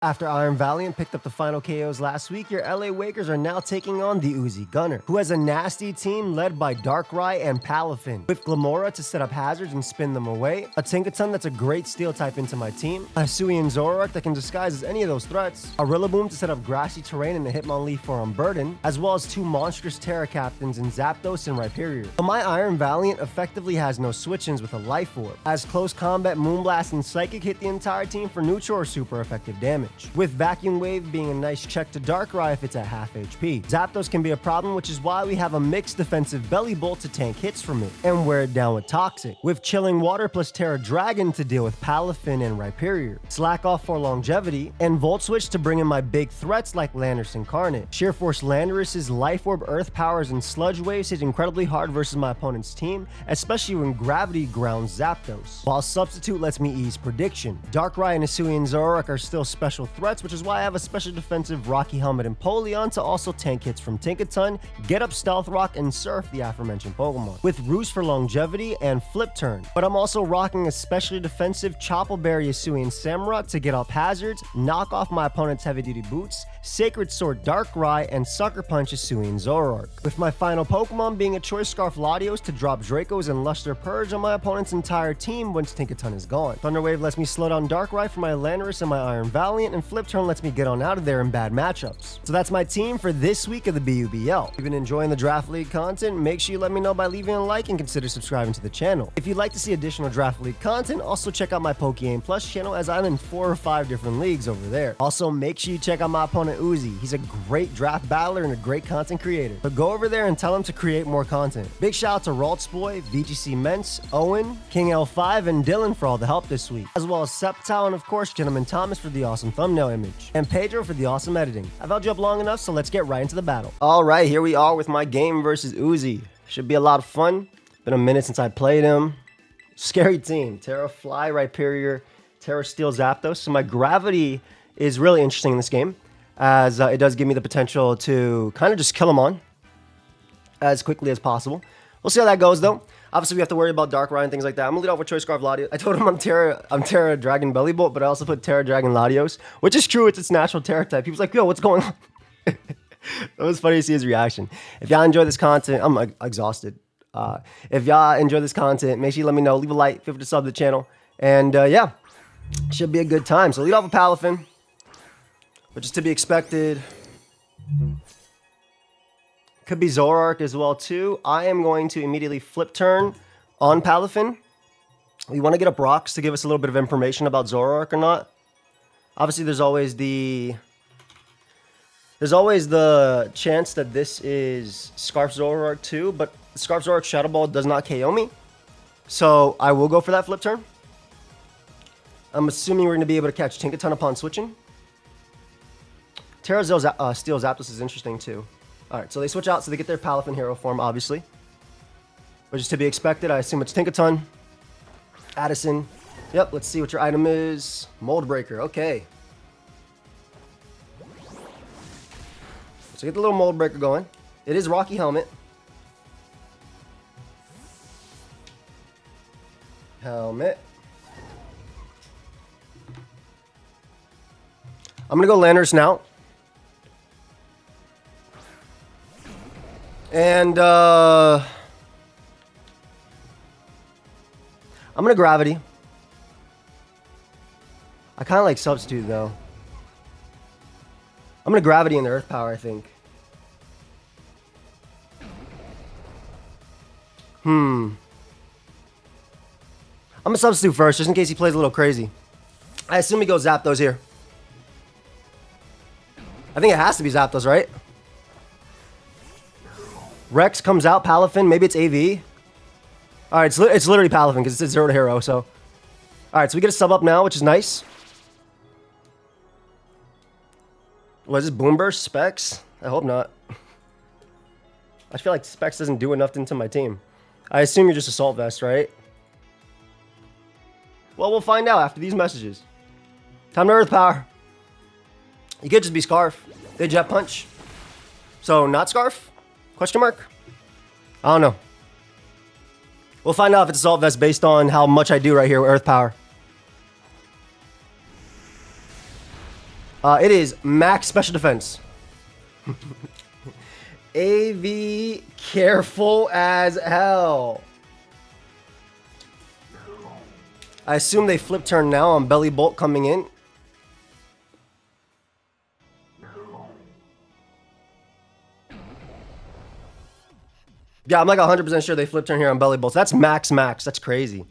After Iron Valiant picked up the final KOs last week, your LA Wakers are now taking on TheUziGunner, who has a nasty team led by Darkrai and Palafin, with Glamora to set up hazards and spin them away, a Tinkaton that's a great steel type into my team, a Hisuian Zoroark that can disguise as any of those threats, a Rillaboom to set up grassy terrain and a Hitmonlee for Unburden, as well as two monstrous Terra Captains in Zapdos and Rhyperior. But my Iron Valiant effectively has no switch-ins with a Life Orb, as Close Combat, Moonblast, and Psychic hit the entire team for neutral or super effective damage, with Vacuum Wave being a nice check to Darkrai if it's at half HP. Zapdos can be a problem, which is why we have a mixed defensive Belly Bolt to tank hits from it, and wear it down with Toxic, with Chilling Water plus Terra Dragon to deal with Palafin and Rhyperior, Slack Off for longevity, and Volt Switch to bring in my big threats like Landorus Incarnate. Sheer Force Landorus's Life Orb, Earth Powers, and Sludge Waves hit incredibly hard versus my opponent's team, especially when Gravity grounds Zapdos, while Substitute lets me ease Prediction. Darkrai and Hisuian Zoroark are still special threats, which is why I have a special defensive Rocky Helmet and Polion to also tank hits from Tinkaton, get up Stealth Rock, and surf the aforementioned Pokemon, with Roost for longevity and Flip Turn. But I'm also rocking a specially defensive Chople Berry Hisuian Samurott to get up hazards, knock off my opponent's heavy duty boots, Sacred Sword Darkrai, and Sucker Punch Hisuian Zoroark, with my final Pokemon being a Choice Scarf Latios to drop Dracos and Luster Purge on my opponent's entire team once Tinkaton is gone. Thunder Wave lets me slow down Darkrai for my Landorus and my Iron Valiant, and Flip Turn lets me get on out of there in bad matchups. So that's my team for this week of the BUBL. If you've been enjoying the Draft League content, make sure you let me know by leaving a like and consider subscribing to the channel. If you'd like to see additional Draft League content, also check out my PokeaimPLUS channel, as I'm in 4 or 5 different leagues over there. Also, make sure you check out my opponent Uzi. He's a great draft battler and a great content creator. So go over there and tell him to create more content. Big shout out to Raltsboy, VGC Ments, Owen, King L5, and Dylan for all the help this week, as well as Septal and of course Gentleman Thomas for the awesome thumbnail image, and Pedro for the awesome editing. I've held you up long enough, so let's get right into the battle. All right, here we are with my game versus Uzi. Should be a lot of fun. Been a minute since I played him. Scary team. Terra Fly, Rhyperior, Terra Steel, Zapdos. So my gravity is really interesting in this game, as it does give me the potential to kind of just kill him on as quickly as possible. We'll see how that goes though. Obviously, we have to worry about Darkrai and things like that. I'm gonna lead off with Choice Scarf Latios. I told him I'm Terra Dragon Belly Bolt, but I also put Terra Dragon Latios, which is true. It's its natural Terra type. He was like, yo, what's going on? It was funny to see his reaction. If y'all enjoy this content, I'm exhausted. If y'all enjoy this content, make sure you let me know. Leave a like, feel free to sub to the channel. And yeah, should be a good time. So lead off with Palafin, which is to be expected. Could be Zoroark as well too. I am going to immediately Flip Turn on Palafin. We want to get up rocks to give us a little bit of information about Zoroark or not. Obviously, there's always the chance that this is Scarf Zoroark too, but Scarf Zoroark Shadow Ball does not KO me. So I will go for that Flip Turn. I'm assuming we're going to be able to catch Tinkaton upon switching. Terra Steel Zapdos is interesting too. Alright, so they switch out, so they get their Palafin hero form, obviously, which is to be expected. I assume it's Tinkaton. Addison. Yep, let's see what your item is. Mold Breaker, okay. So get the little Mold Breaker going. It is Rocky Helmet. Helmet. I'm going to go Landorus now. And I'm gonna Gravity. I kind of like Substitute though. I'm gonna Gravity in the Earth Power, I think. I'm gonna Substitute first, just in case he plays a little crazy. I assume he goes Zapdos here. I think it has to be Zapdos, right? Rex comes out, Palafin, maybe it's AV. Alright, it's literally Palafin because it's a 0 to hero, so. Alright, so we get a sub up now, which is nice. What is this, Boom Burst? Specs? I hope not. I feel like Specs doesn't do enough into my team. I assume you're just Assault Vest, right? Well, we'll find out after these messages. Time to Earth Power. You could just be Scarf. They Jet Punch. So, not Scarf? Question mark? I don't know. We'll find out if it's Assault Vest based on how much I do right here with Earth Power. It is max special defense. AV careful as hell. I assume they flip turn now on Belly Bolt coming in. Yeah, I'm like 100% sure they flip turn here on Belly Bolts. That's max. That's crazy.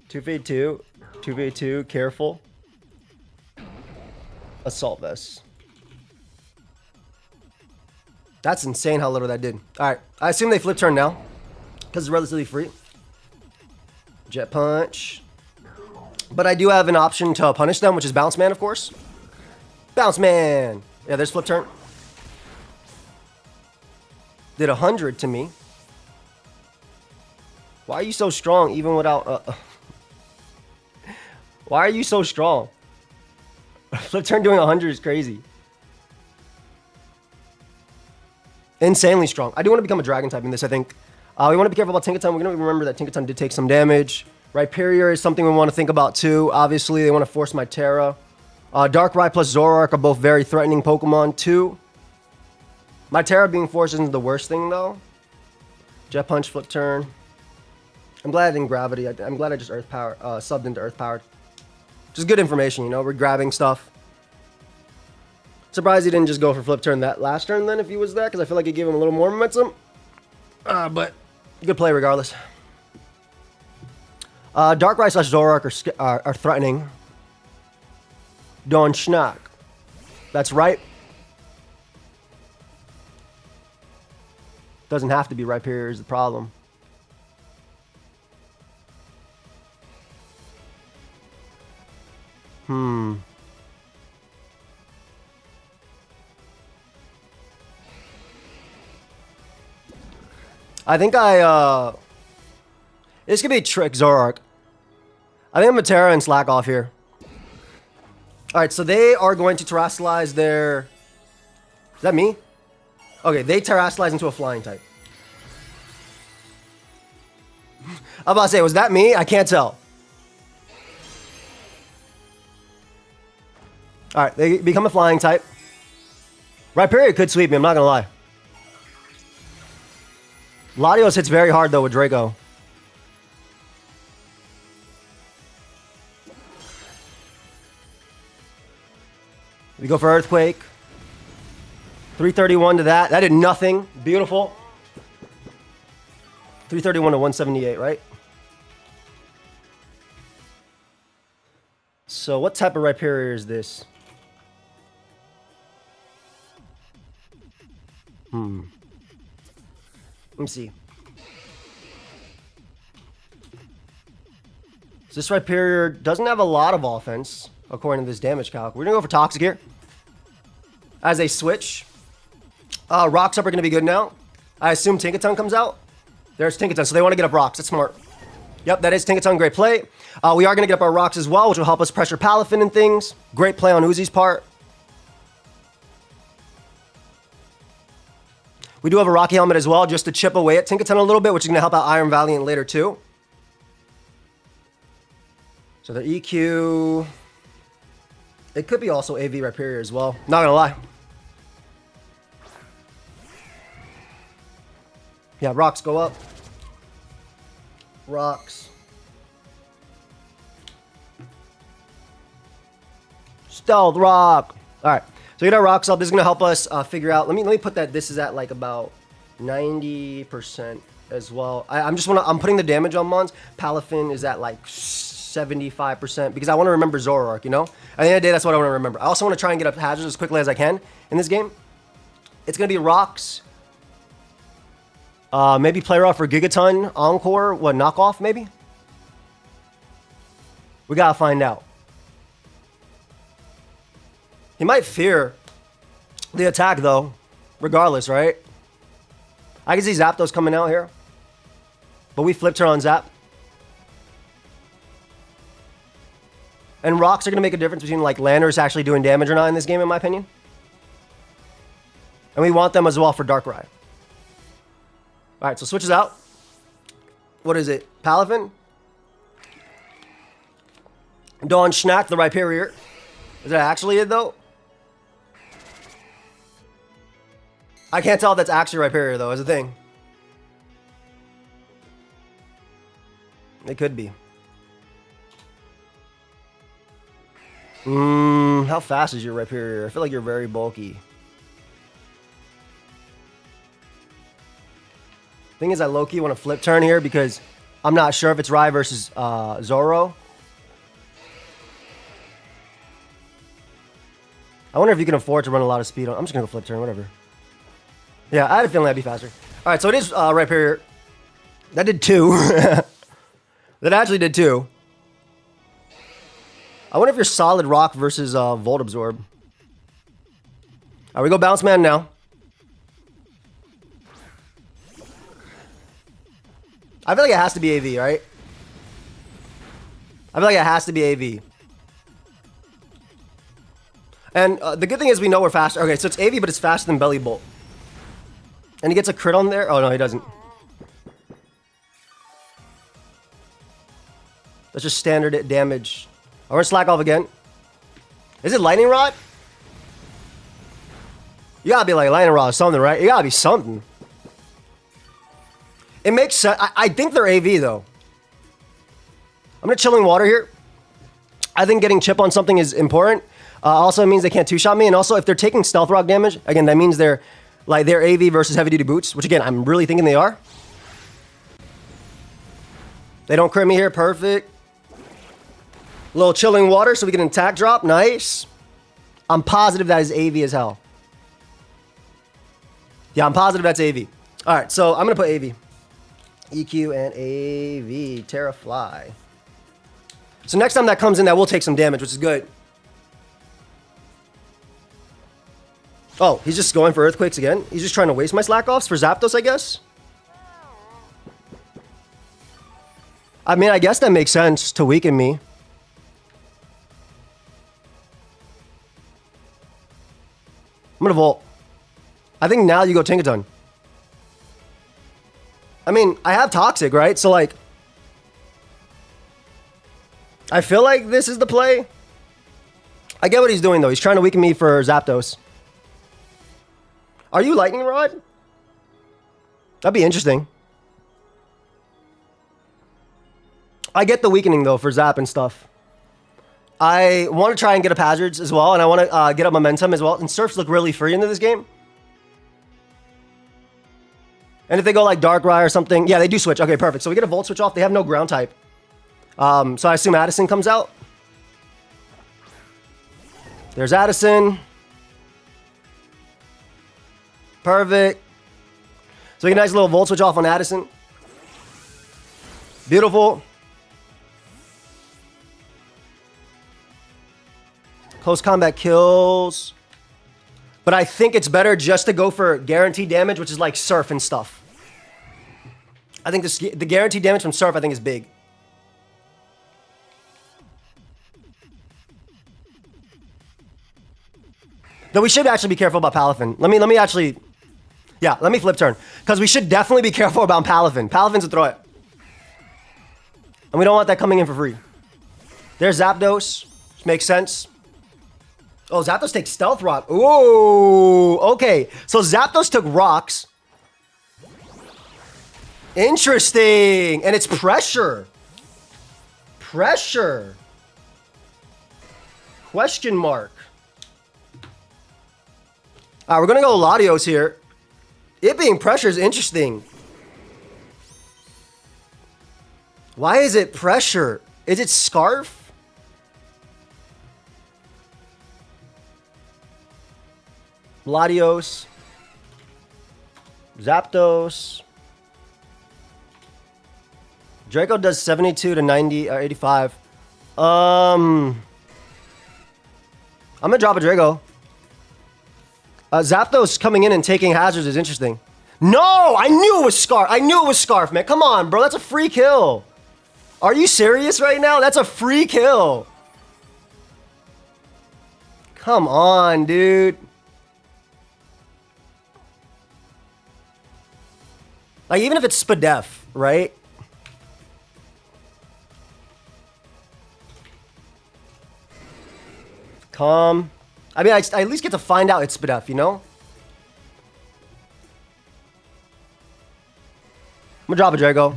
2v2. 2v2. Careful. Assault Vest. That's insane how little that did. Alright, I assume they flip turn now. Because it's relatively free. Jet Punch. But I do have an option to punish them, which is Bounce Man, of course. Bounce Man! Yeah, there's flip turn. Did 100 to me. Why are you so strong even without... Why are you so strong? Flip turn doing 100 is crazy. Insanely strong. I do want to become a dragon type in this, I think. We want to be careful about Tinkaton. We're going to remember that Tinkaton did take some damage. Rhyperior is something we want to think about too. Obviously, they want to force my Terra. Darkrai plus Zoroark are both very threatening Pokemon too. My Terra being forced isn't the worst thing though. Jet Punch, flip turn. I'm glad I didn't Gravity. I'm glad I just Earth Power, subbed into Earth Powered. Just good information, you know, we're grabbing stuff. Surprised he didn't just go for flip turn that last turn then if he was there, because I feel like it gave him a little more momentum. But good play regardless. Darkrai slash Zoroark are threatening. Don Schnack. That's right. Doesn't have to be Rhyperior is the problem. I think this could be a trick Zoroark. I think I'm gonna Terra and slack off here. Alright, so they are going to terrestrialize their... Is that me? Okay, they terrestrialize into a flying type. I'm about to say, was that me? I can't tell. Alright, they become a flying type. Rhyperior could sweep me, I'm not gonna lie. Latios hits very hard though with Draco. We go for Earthquake. 331 to that. That did nothing. Beautiful. 331 to 178, right? So what type of Rhyperior is this? Let me see. So this Rhyperior doesn't have a lot of offense, according to this damage calc. We're going to go for Toxic here. As they switch. Rocks up are going to be good now. I assume Tinkaton comes out. There's Tinkaton, so they want to get up Rocks. That's smart. Yep, that is Tinkaton. Great play. We are going to get up our Rocks as well, which will help us pressure Palafin and things. Great play on Uzi's part. We do have a Rocky Helmet as well, just to chip away at Tinkaton a little bit, which is going to help out Iron Valiant later too. So their EQ... It could be also AV Rhyperior as well. Not going to lie. Yeah, Rocks go up. Rocks. Stealth Rock. All right. So we get our Rocks up. This is going to help us figure out. Let me put that. This is at like about 90% as well. I'm putting the damage on Mons. Palafin is at like 75% because I want to remember Zoroark, you know? At the end of the day, that's what I want to remember. I also want to try and get up hazards as quickly as I can in this game. It's going to be Rocks. Maybe play off for Gigaton, Encore, what, knockoff maybe? We gotta find out. He might fear the attack though, regardless, right? I can see Zapdos coming out here. But we flipped her on Zap. And Rocks are gonna make a difference between like Landers actually doing damage or not in this game, in my opinion. And we want them as well for Darkrai. Alright, so switches out. What is it? Palafin? Don Schnack, the Rhyperior. Is that actually it, though? I can't tell if that's actually Rhyperior, though, is the thing. It could be. How fast is your Rhyperior? I feel like you're very bulky. Thing is, I low-key want to flip turn here because I'm not sure if it's Rai versus Zoro. I wonder if you can afford to run a lot of speed on. I'm just going to go flip turn, whatever. Yeah, I had a feeling that'd be faster. All right, so it is Rhyperior. That did 2. That actually did 2. I wonder if you're Solid Rock versus Volt Absorb. All right, we go Bounce Man now. I feel like it has to be AV, right? I feel like it has to be AV. And the good thing is we know we're faster. Okay, so it's AV, but it's faster than Belly Bolt. And he gets a crit on there? Oh, no, he doesn't. That's just standard damage. I'm going to slack off again. Is it Lightning Rod? You gotta be like Lightning Rod or something, right? You gotta be something. It makes sense. I think they're AV, though. I'm gonna Chilling Water here. I think getting chip on something is important. Also, it means they can't two-shot me. And also, if they're taking Stealth Rock damage, again, that means they're AV versus heavy-duty boots, which, again, I'm really thinking they are. They don't crit me here. Perfect. Little Chilling Water so we get an attack drop. Nice. I'm positive that is AV as hell. Yeah, I'm positive that's AV. All right, so I'm going to put AV. EQ and AV. Terra Fly. So next time that comes in, that will take some damage, which is good. Oh, he's just going for Earthquakes again? He's just trying to waste my Slack Offs for Zapdos, I guess? I mean, I guess that makes sense to weaken me. I'm gonna Volt. I think now you go Tinkaton. I mean, I have Toxic, right? So, like, I feel like this is the play. I get what he's doing, though. He's trying to weaken me for Zapdos. Are you Lightning Rod? That'd be interesting. I get the weakening, though, for Zap and stuff. I want to try and get up Hazards as well, and I want to get up Momentum as well. And Surfs look really free into this game. And if they go like Darkrai or something, yeah, they do switch. Okay, perfect. So we get a Volt switch off. They have no ground type. So I assume Addison comes out. There's Addison. Perfect. So we get a nice little Volt switch off on Addison. Beautiful. Close combat kills. But I think it's better just to go for guaranteed damage, which is like Surf and stuff. I think the guaranteed damage from Surf, I think, is big. Though we should actually be careful about Palafin. Let me actually... Yeah, let me flip turn. Because we should definitely be careful about Palafin. Palafin's a throw it. And we don't want that coming in for free. There's Zapdos. Which makes sense. Oh, Zapdos takes Stealth Rock. Ooh, okay. So Zapdos took Rocks. Interesting. And it's Pressure. Pressure. Question mark. All right, we're going to go Latios here. It being Pressure is interesting. Why is it Pressure? Is it Scarf? Latios, Zapdos. Draco does 72 to 90 or 85. I'm gonna drop a Draco. Zapdos coming in and taking hazards is interesting. No, I knew it was Scarf. I knew it was Scarf, man. Come on, bro. That's a free kill. Are you serious right now? That's a free kill. Come on, dude. Like, even if it's Spadef, right? Calm. I mean, I at least get to find out it's Spadef, you know? I'm gonna drop a Drago.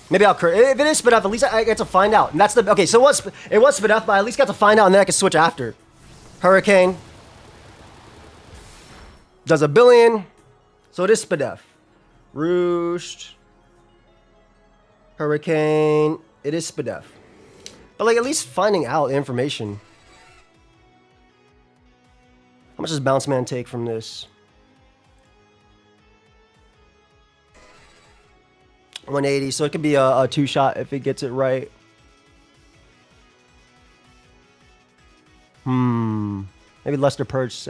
Maybe I'll crit. If it is Spadef, at least I get to find out. And that's the... Okay, so it was Spadef, but I at least got to find out, and then I can switch after. Hurricane. Does a billion. So it is Spadef. Roost. Hurricane. It is Spadef. But, like, at least finding out information. How much does Bounce Man take from this? 180. So it could be a two-shot if it gets it right. Maybe Lester Purge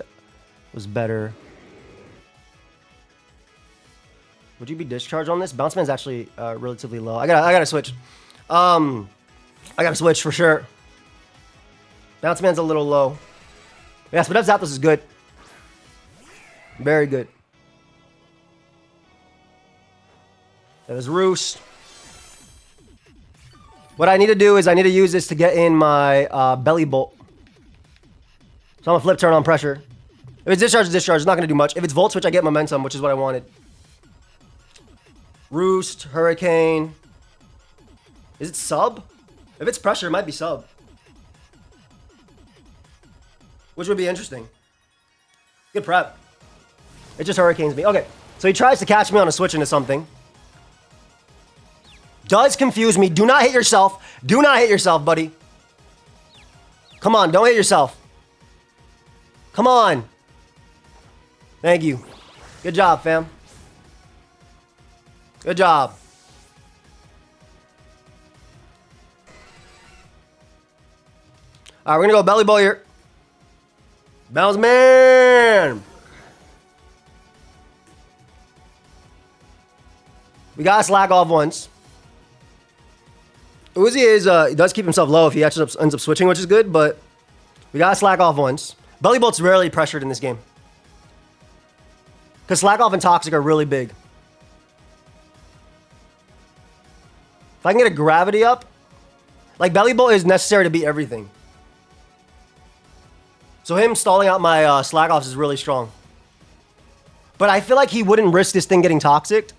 was better. Would you be discharged on this? Bounce Man's actually relatively low. I gotta switch. I gotta switch for sure. Bounce Man's a little low. Yes, but Zapdos is good. Very good. That is Roost. What I need to do is I need to use this to get in my Belly Bolt. So I'm gonna flip turn on pressure. If it's discharge, it's discharge. It's not gonna do much. If it's Volt Switch, I get momentum, which is what I wanted. Roost, Hurricane. Is it sub? If it's pressure, it might be sub. Which would be interesting. Good prep. It just Hurricanes me. Okay, so he tries to catch me on a switch into something. Does confuse me. Do not hit yourself. Do not hit yourself, buddy. Come on, don't hit yourself. Come on. Thank you. Good job, fam. Good job. All right, we're gonna go Belly Bowl here. Bounce Man. We gotta slack off once. Uzi is he does keep himself low if he actually ends up switching, which is good, but we gotta slack off once. Belly Bolt's rarely pressured in this game. Because slack off and toxic are really big. If I can get a gravity up, like Belly Bolt is necessary to beat everything. So him stalling out my slack offs is really strong. But I feel like he wouldn't risk this thing getting toxic.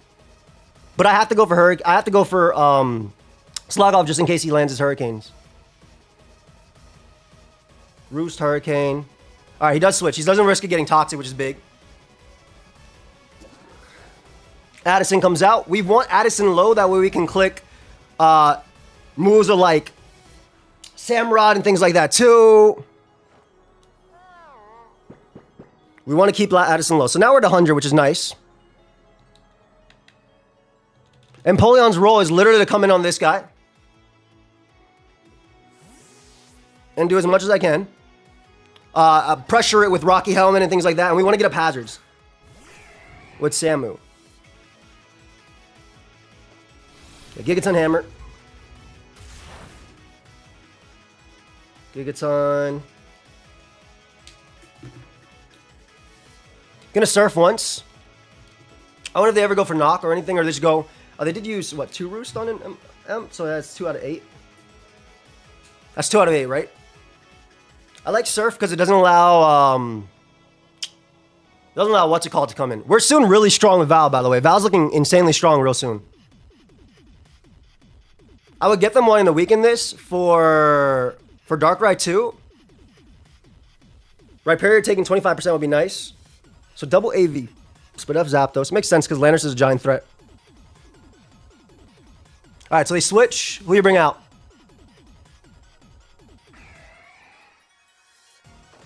But I have to go for I have to go for slack off just in case he lands his Hurricanes. Roost, Hurricane. All right, he does switch. He doesn't risk it getting toxic, which is big. Addison comes out. We want Addison low. That way we can click moves of like Samurott and things like that too. We want to keep Addison low. So now we're at 100, which is nice. Empoleon's role is literally to come in on this guy. And do as much as I can. Pressure it with Rocky Helmet and things like that. And we want to get up hazards. With Samu. Okay, Gigaton Hammer. Gigaton. Gonna Surf once. I wonder if they ever go for knock or anything, or they just go... Oh, they did use, what, 2 Roost on him? So that's 2 out of 8. That's 2 out of 8, right? I like Surf because it doesn't allow... doesn't allow what's it called to come in. We're soon really strong with Val, by the way. Val's looking insanely strong real soon. I would get them wanting to weaken this for Darkrai 2. Rhyperior taking 25% would be nice. So double AV. Spadef Zapdos. Makes sense because Landorus is a giant threat. Alright, so they switch. Who do you bring out?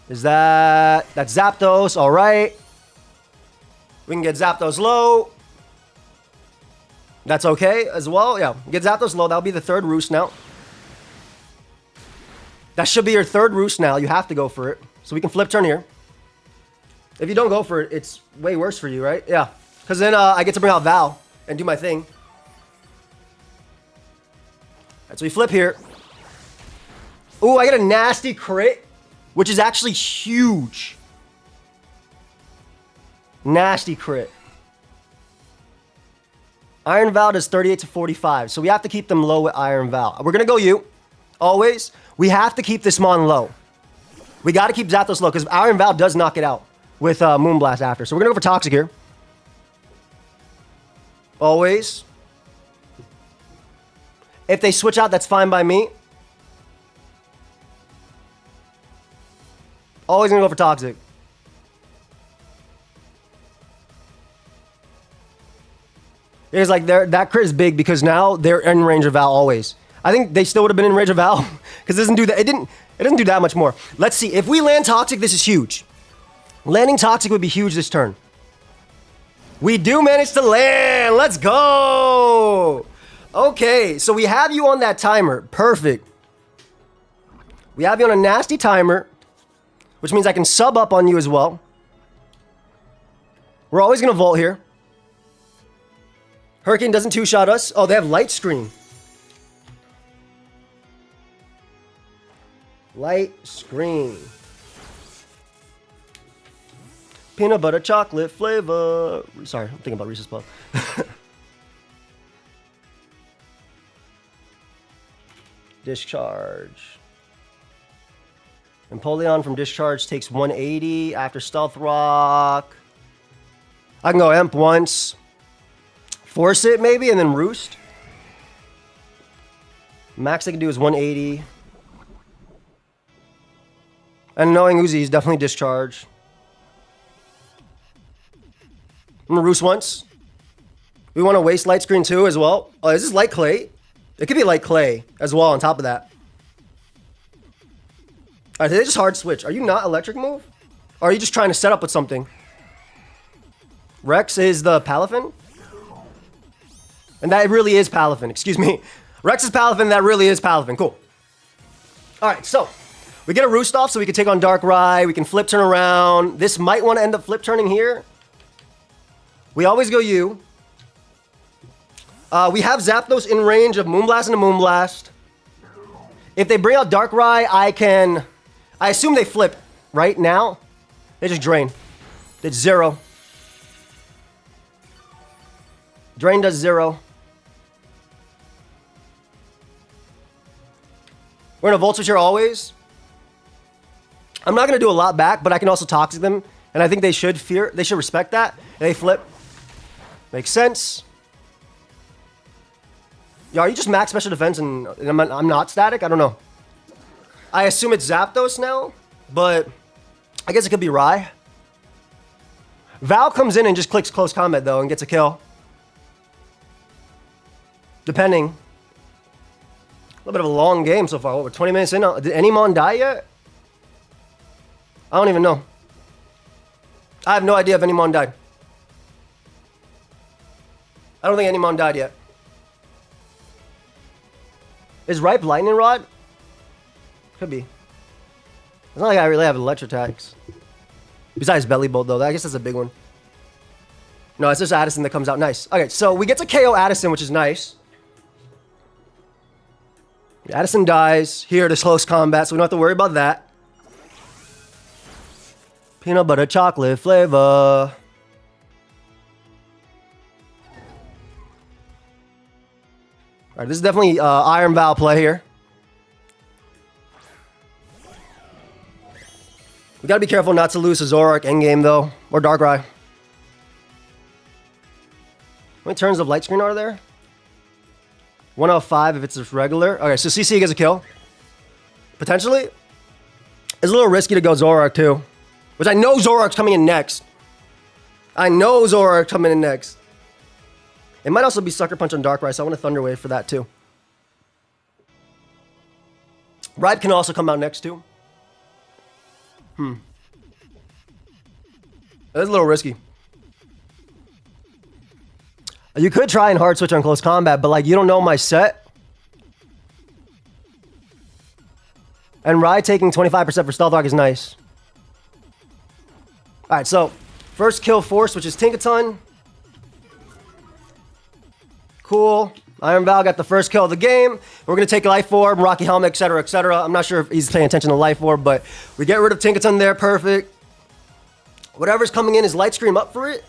Is that... That's Zapdos. Alright. We can get Zapdos low. That's okay as well. Yeah, get Zapdos low. That'll be the 3rd Roost now. That should be your 3rd Roost now. You have to go for it. So we can flip turn here. If you don't go for it, it's way worse for you, right? Yeah. Because then I get to bring out Val and do my thing. Alright, so we flip here. Ooh, I get a nasty crit, which is actually huge. Nasty crit. Iron Val does 38 to 45, so we have to keep them low with Iron Val. We're going to go you, always. We have to keep this Mon low. We got to keep Zapdos low because Iron Val does knock it out with Moonblast after. So we're going to go for Toxic here. Always. If they switch out, that's fine by me. Always going to go for Toxic. It's like that crit is big because now they're in range of Val always. I think they still would have been in range of Val because it doesn't do that. It doesn't do that much more. Let's see. If we land Toxic, this is huge. Landing Toxic would be huge this turn. We do manage to land. Let's go. Okay, so we have you on that timer. Perfect. We have you on a nasty timer, which means I can sub up on you as well. We're always going to Volt here. Hurricane doesn't two-shot us. Oh, they have Light Screen. Light Screen. Peanut butter chocolate flavor. Sorry, I'm thinking about Reese's Puff. Discharge. Empoleon from Discharge takes 180 after Stealth Rock. I can go Emp once. Force it maybe and then Roost. Max I can do is 180. And knowing Uzi is definitely Discharge. I'm gonna Roost once. We want to waste Light Screen too as well. Oh, is this Light Clay? It could be Light Clay as well on top of that. Alright, they just hard switch. Are you not Electric move? Or are you just trying to set up with something? Rex is the Palafin? And that really is Palafin, excuse me. Rex is Palafin, that really is Palafin. Cool. Alright, so we get a Roost off so we can take on Darkrai. We can flip turn around. This might want to end up flip turning here. We always go U. We have Zapdos in range of Moonblast and a Moonblast. If they bring out Darkrai, I assume they flip right now. They just Drain. It's 0. Drain does 0. We're going to Volt Switch here always. I'm not going to do a lot back, but I can also Toxic them. And I think they should respect that. They flip. Makes sense. Yo, are you just max special defense and I'm not static? I don't know. I assume it's Zapdos now, but I guess it could be Rai. Val comes in and just clicks close combat though and gets a kill. Depending. A little bit of a long game so far. What, we're 20 minutes in. Did any Mon die yet? I don't even know. I have no idea if any Mon died. I don't think any Mon died yet. Is Ripe Lightning Rod? Could be. It's not like I really have electric attacks. Besides Belly Bolt though. I guess that's a big one. No, it's just Addison that comes out. Nice. Okay, so we get to KO Addison, which is nice. Addison dies here to close combat, so we don't have to worry about that. Peanut butter chocolate flavor. Alright, this is definitely Iron Val play here. We gotta be careful not to lose to Zoroark endgame though, or Darkrai. How many turns of Light Screen are there? 105 if it's just regular. Okay, so CC gets a kill. Potentially. It's a little risky to go Zoroark too. Which I know Zoroark's coming in next. I know Zoroark's coming in next. It might also be Sucker Punch on Darkrai, so I want a Thunder Wave for that too. Ripe can also come out next too. That's a little risky. You could try and hard switch on close combat, but like you don't know my set. And Rai taking 25% for Stealth Rock is nice. Alright, so first kill Force, which is Tinkaton. Cool. Iron Val got the first kill of the game. We're going to take Life Orb, Rocky Helmet, etc., etc. I'm not sure if he's paying attention to Life Orb, but we get rid of Tinkaton there. Perfect. Whatever's coming in is Light Scream up for it.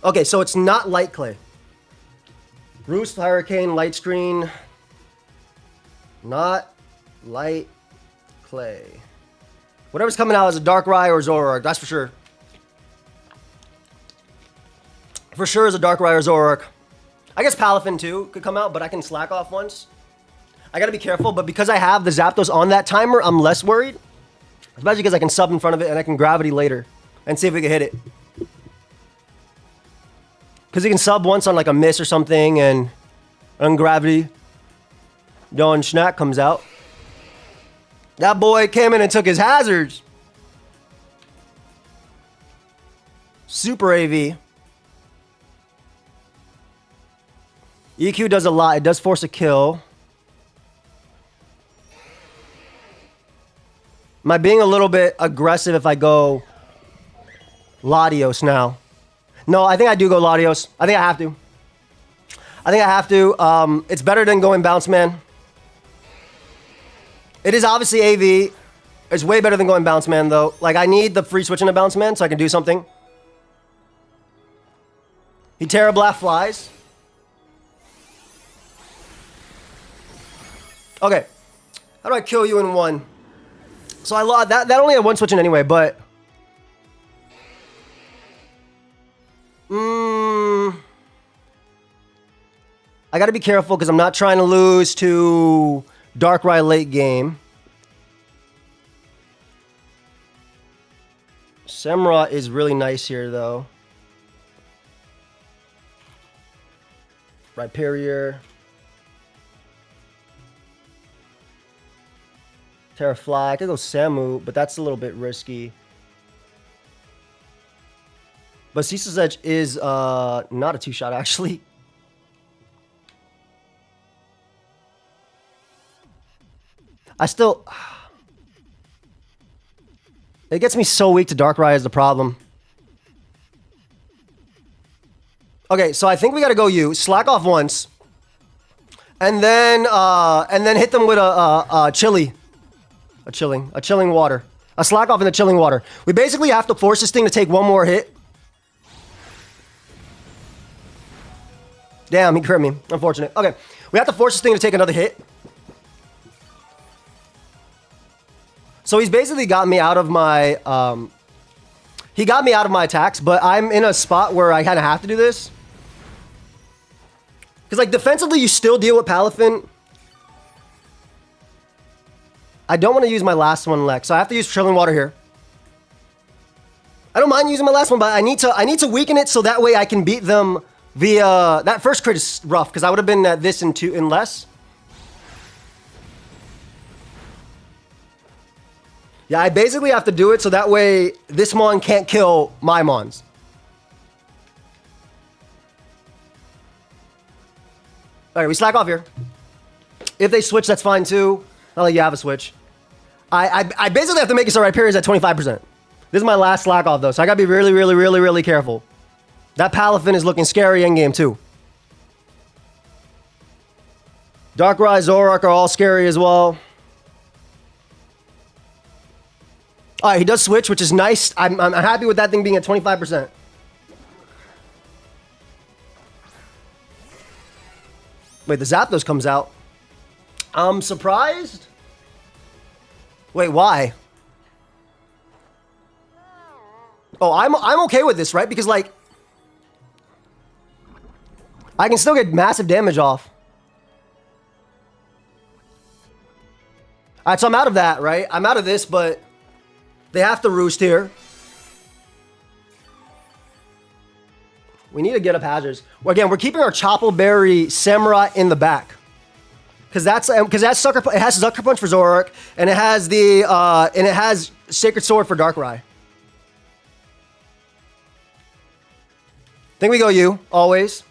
Okay, so it's not Light Clay. Roost, Hurricane, Light Screen. Not Light play. Whatever's coming out is a Darkrai or Zoroark, that's for sure. For sure is a Darkrai or Zoroark. I guess Palafin too could come out, but I can slack off once. I gotta be careful, but because I have the Zapdos on that timer, I'm less worried. Especially because I can sub in front of it and I can Gravity later and see if we can hit it. Because you can sub once on like a miss or something and Gravity. Don Schnack comes out. That boy came in and took his hazards. Super AV. EQ does a lot. It does force a kill. Am I being a little bit aggressive if I go Latios now? No, I think I do go Latios. I think I have to. It's better than going Bounce Man. It is obviously AV. It's way better than going Bounce Man, though. Like, I need the free switch into Bounce Man so I can do something. He Terra Blast flies. Okay. How do I kill you in one? So I lost that only had one switch in anyway, but I gotta be careful because I'm not trying to lose to Darkrai late game. Samurott is really nice here though. Rhyperior. Terrafly. I could go Samu, but that's a little bit risky. But Cecil's Edge is not a two-shot, actually. I still... It gets me so weak to Darkrai is the problem. Okay, so I think we gotta go you. Slack off once. And then hit them with a chili. A chilling water. A slack off in the chilling water. We basically have to force this thing to take one more hit. Damn, he crit me. Unfortunate. Okay. We have to force this thing to take another hit. So he's basically got me out of my... he got me out of my attacks, but I'm in a spot where I kind of have to do this. Because, like, defensively, you still deal with Palafin. I don't want to use my last one, Lex, so I have to use Trilling Water here. I don't mind using my last one, but I need to weaken it so that way I can beat them via... That first crit is rough, because I would have been at this in less. Yeah, I basically have to do it so that way this Mon can't kill my Mons. Alright, we slack off here. If they switch, that's fine too. Not like you have a switch. I basically have to make it so Rhyperior's at 25%. This is my last slack off though, so I gotta be really, really, really, really careful. That Palafin is looking scary in game too. Darkrai, Zoroark are all scary as well. Alright, he does switch, which is nice. I'm happy with that thing being at 25%. Wait, the Zapdos comes out. I'm surprised. Wait, why? Oh, I'm okay with this, right? Because, like, I can still get massive damage off. Alright, so I'm out of that, right? I'm out of this, but they have to roost here. We need to get up hazards. Well, again, we're keeping our Choppleberry Samurott in the back. Because that's Sucker Punch. It has Sucker Punch for Zoroark, and it has Sacred Sword for Darkrai. I think we go you always,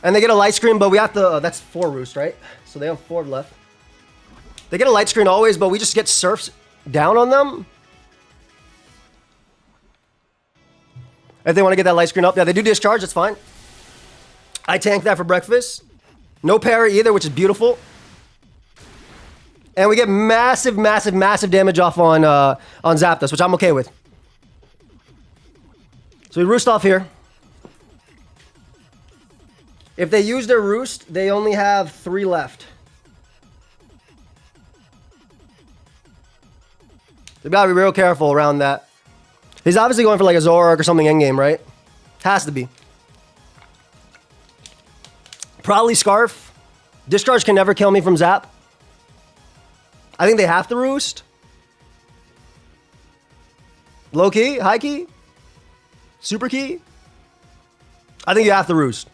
and they get a Light Screen, but we have to. That's 4 roost, right? So they have 4 left. They get a Light Screen always, but we just get Surfs down on them. If they want to get that Light Screen up, yeah, they do discharge. That's fine. I tank that for breakfast. No parry either, which is beautiful. And we get massive, massive, massive damage off on Zapdos, which I'm okay with. So we roost off here. If they use their roost, they only have 3 left. You gotta be real careful around that. He's obviously going for like a Zoroark or something endgame, right? Has to be. Probably Scarf. Discharge can never kill me from Zap. I think they have to Roost. Low key? High key? Super key? I think you have to Roost.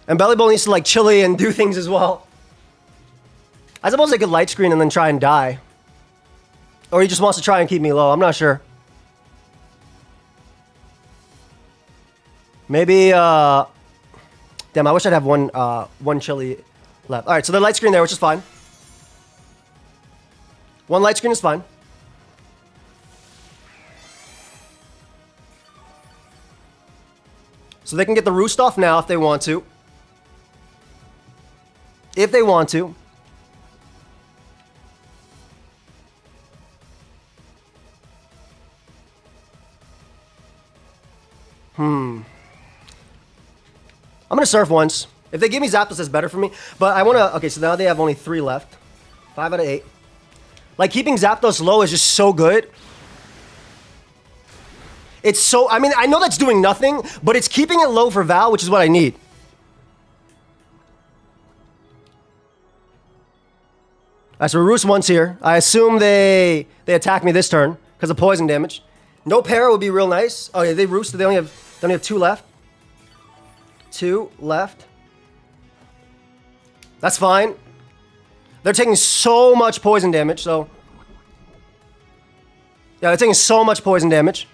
And Belly Bowl needs to like chili and do things as well. I suppose they could light screen and then try and die. Or he just wants to try and keep me low. I'm not sure. Maybe, damn, I wish I'd have one chili left. All right, so the light screen there, which is fine. One light screen is fine. So they can get the Roost off now if they want to. If they want to. I'm going to Surf once. If they give me Zapdos, that's better for me. But I want to... Okay, so now they have only 3 left. 5 out of 8. Like, keeping Zapdos low is just so good. It's so... I mean, I know that's doing nothing, but it's keeping it low for Val, which is what I need. All right, so Roost once here. I assume they attack me this turn because of poison damage. No para would be real nice. Oh, yeah, they roosted. They only have 2 left. 2 left. That's fine. They're taking so much poison damage, so... Yeah, they're taking so much poison damage.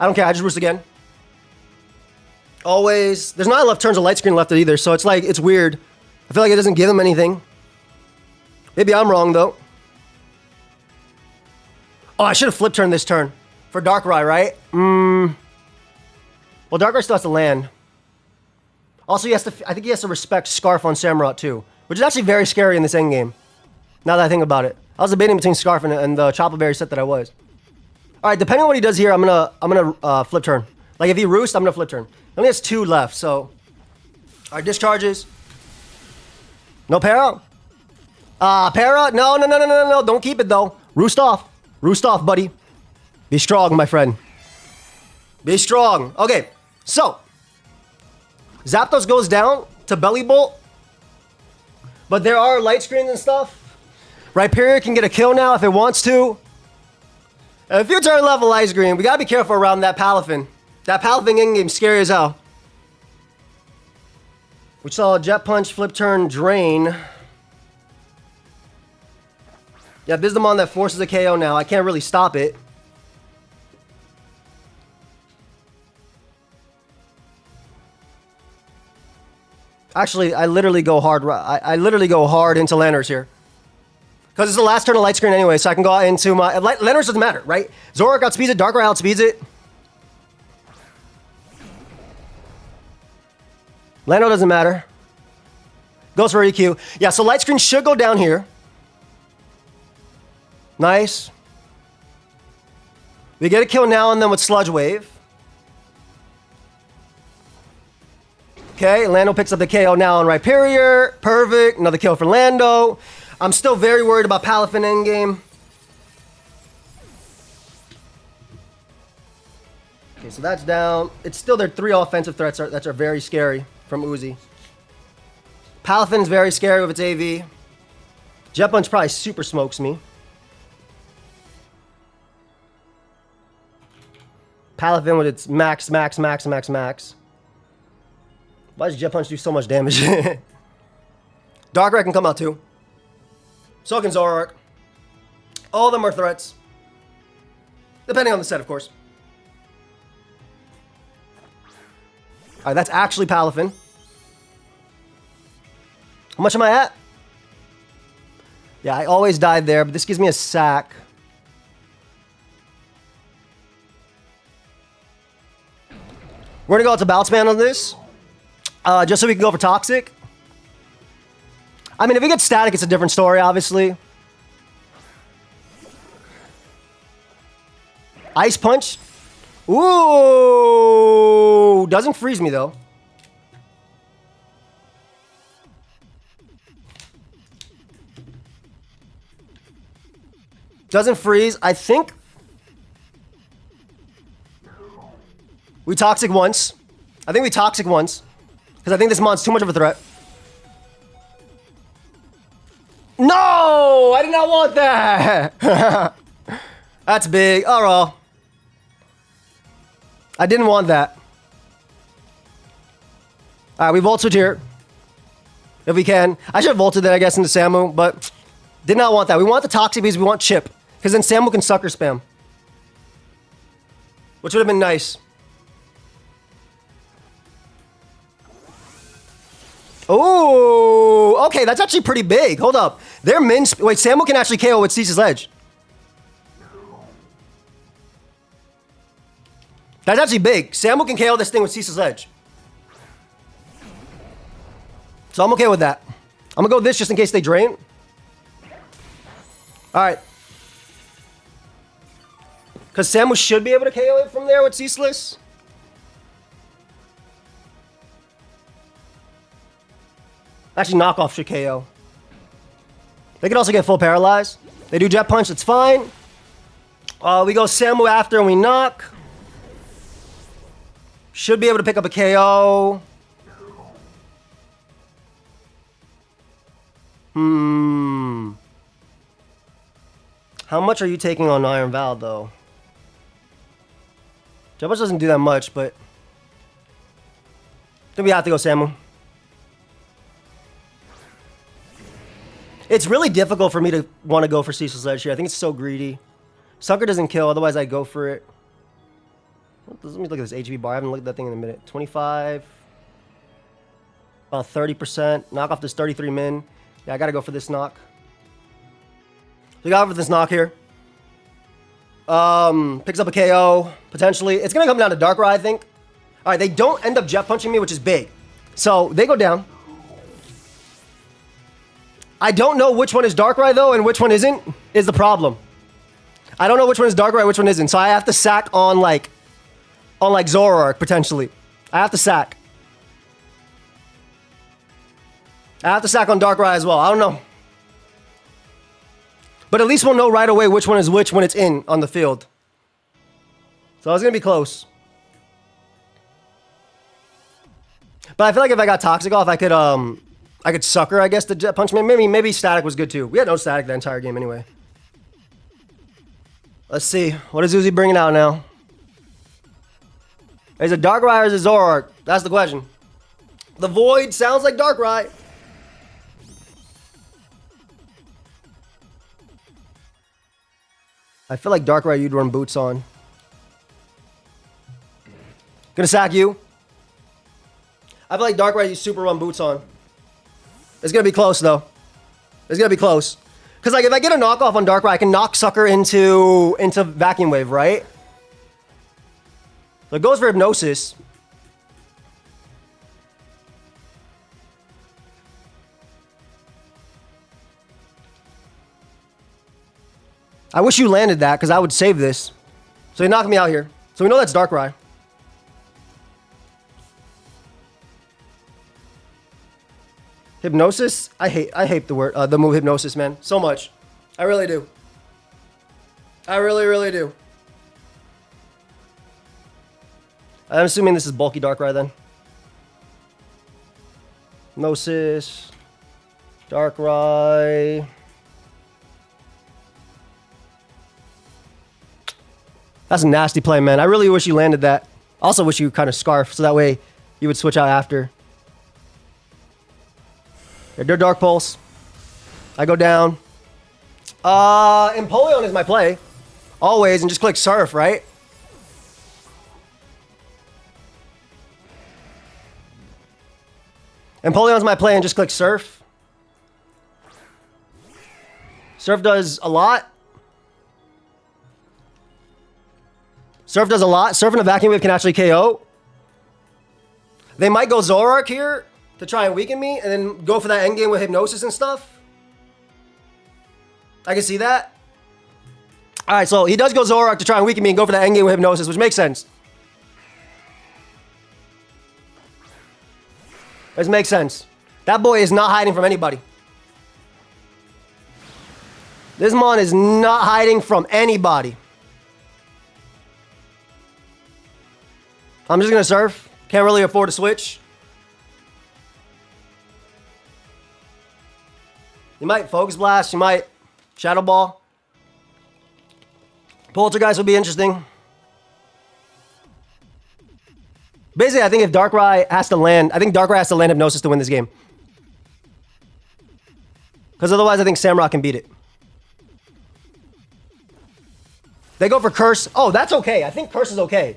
I don't care, I just roost again. Always. There's not enough turns of light screen left either, so it's like, it's weird. I feel like it doesn't give them anything. Maybe I'm wrong, though. Oh, I should have flip turned this turn. For Darkrai, right? Well, Darkrai still has to land. Also, he has to, I think he has to respect Scarf on Samurott, too. Which is actually very scary in this endgame. Now that I think about it. I was debating between Scarf and the Chopper Berry set that I was. Alright, depending on what he does here, I'm gonna flip turn. Like, if he roosts, I'm gonna flip turn. He only has 2 left, so... Alright, discharges. No para? Para? No. Don't keep it, though. Roost off. Roost off, buddy. Be strong, my friend. Be strong. Okay, so. Zapdos goes down to Belly Bolt. But there are light screens and stuff. Rhyperior can get a kill now if it wants to. And if you turn level Ice Green, we gotta be careful around that Palafin. That Palafin in-game scary as hell. We saw Jet Punch, Flip Turn, Drain. Yeah, Bizdamon that forces a KO now. I can't really stop it. Actually, I literally go hard. I literally go hard into Lanners here. Because it's the last turn of light screen anyway, so I can go out into my... Lanners doesn't matter, right? Zoroark outspeeds it, Darkrai outspeeds it. Lando doesn't matter. Goes for EQ. Yeah, so light screen should go down here. Nice. We get a kill now and then with Sludge Wave. Okay, Lando picks up the KO now on Rhyperior. Perfect. Another kill for Lando. I'm still very worried about Palafin endgame. Okay, so that's down. It's still their 3 offensive threats that are very scary from Uzi. Palafin's very scary with its AV. Jet Punch probably super smokes me. Palafin with its max. Why does Jet Punch do so much damage? Darkrai can come out too. So can Zoroark. All of them are threats. Depending on the set, of course. Alright, that's actually Palafin. How much am I at? Yeah, I always died there, but this gives me a sack. We're gonna go out to Bounce Man on this. Just so we can go for Toxic. I mean, if we get Static, it's a different story, obviously. Ice Punch. Ooh! Doesn't freeze me, though. Doesn't freeze. I think we toxic once. I think we toxic once. Because I think this mon's too much of a threat. No! I did not want that! That's big. Oh, well. I didn't want that. Alright, we Volt Switch here. If we can. I should have Volted that, I guess, into Samu, but did not want that. We want the Toxic because we want Chip. Because then Samu can Sucker Spam. Which would have been nice. Oh, okay, that's actually pretty big. Hold up. Their min... Wait, Samu can actually KO with Ceaseless Edge. That's actually big. Samu can KO this thing with Ceaseless Edge. So I'm okay with that. I'm gonna go with this just in case they drain. Alright. Because Samu should be able to KO it from there with Ceaseless. Actually, Knockoff should KO. They can also get full Paralyze. They do Jet Punch, it's fine. We go Samu after and we knock. Should be able to pick up a KO. How much are you taking on Iron Val, though? Jet Punch doesn't do that much, but I think we have to go Samu. It's really difficult for me to want to go for Ceaseless Edge here. I think it's so greedy. Sucker doesn't kill, otherwise I go for it. Let me look at this HP bar. I haven't looked at that thing in a minute. 25. About 30%. Knock off this 33 min. Yeah, I gotta go for this knock. We got for this knock here. Picks up a KO, potentially. It's gonna come down to Darkrai, I think. Alright, they don't end up Jet Punching me, which is big. So, they go down. I don't know which one is Darkrai, though, and which one isn't, is the problem. I don't know which one is Darkrai, which one isn't. So I have to sack on, like Zoroark, potentially. I have to sack. I have to sack on Darkrai as well. I don't know. But at least we'll know right away which one is which when it's in on the field. So it's going to be close. But I feel like if I got Toxic off, I could Sucker, I guess, the Jet Punch. Maybe Static was good too. We had no Static the entire game anyway. Let's see. What is Uzi bringing out now? Is it Darkrai or is it Zoroark? That's the question. The Void sounds like Darkrai. I feel like Darkrai you'd run Boots on. Gonna sack you. I feel like Darkrai you super run Boots on. It's gonna be close though. It's gonna be close. Cause like if I get a knockoff on Darkrai, I can knock Sucker into Vacuum Wave, right? So it goes for Hypnosis. I wish you landed that, because I would save this. So he knocked me out here. So we know that's Darkrai. Hypnosis? I hate the move Hypnosis, man. So much. I really do. I really, really do. I'm assuming this is bulky Darkrai then. Hypnosis. Darkrai. That's a nasty play, man. I really wish you landed that. Also wish you kind of Scarf, so that way you would switch out after. They're Dark Pulse. I go down. Empoleon is my play. Always, and just click Surf, right? Empoleon's my play and just click Surf. Surf does a lot. Surf does a lot. Surf and a Vacuum Wave can actually KO. They might go Zoroark here to try and weaken me, and then go for that endgame with Hypnosis and stuff. I can see that. Alright, so he does go Zoroark to try and weaken me and go for that endgame with Hypnosis, which makes sense. This makes sense. That boy is not hiding from anybody. This mon is not hiding from anybody. I'm just gonna surf. Can't really afford to switch. You might Focus Blast, you might Shadow Ball. Poltergeist would be interesting. Basically, I think if Darkrai has to land, I think Darkrai has to land Hypnosis to win this game. Because otherwise, I think Samurott can beat it. They go for Curse. Oh, that's okay. I think Curse is okay.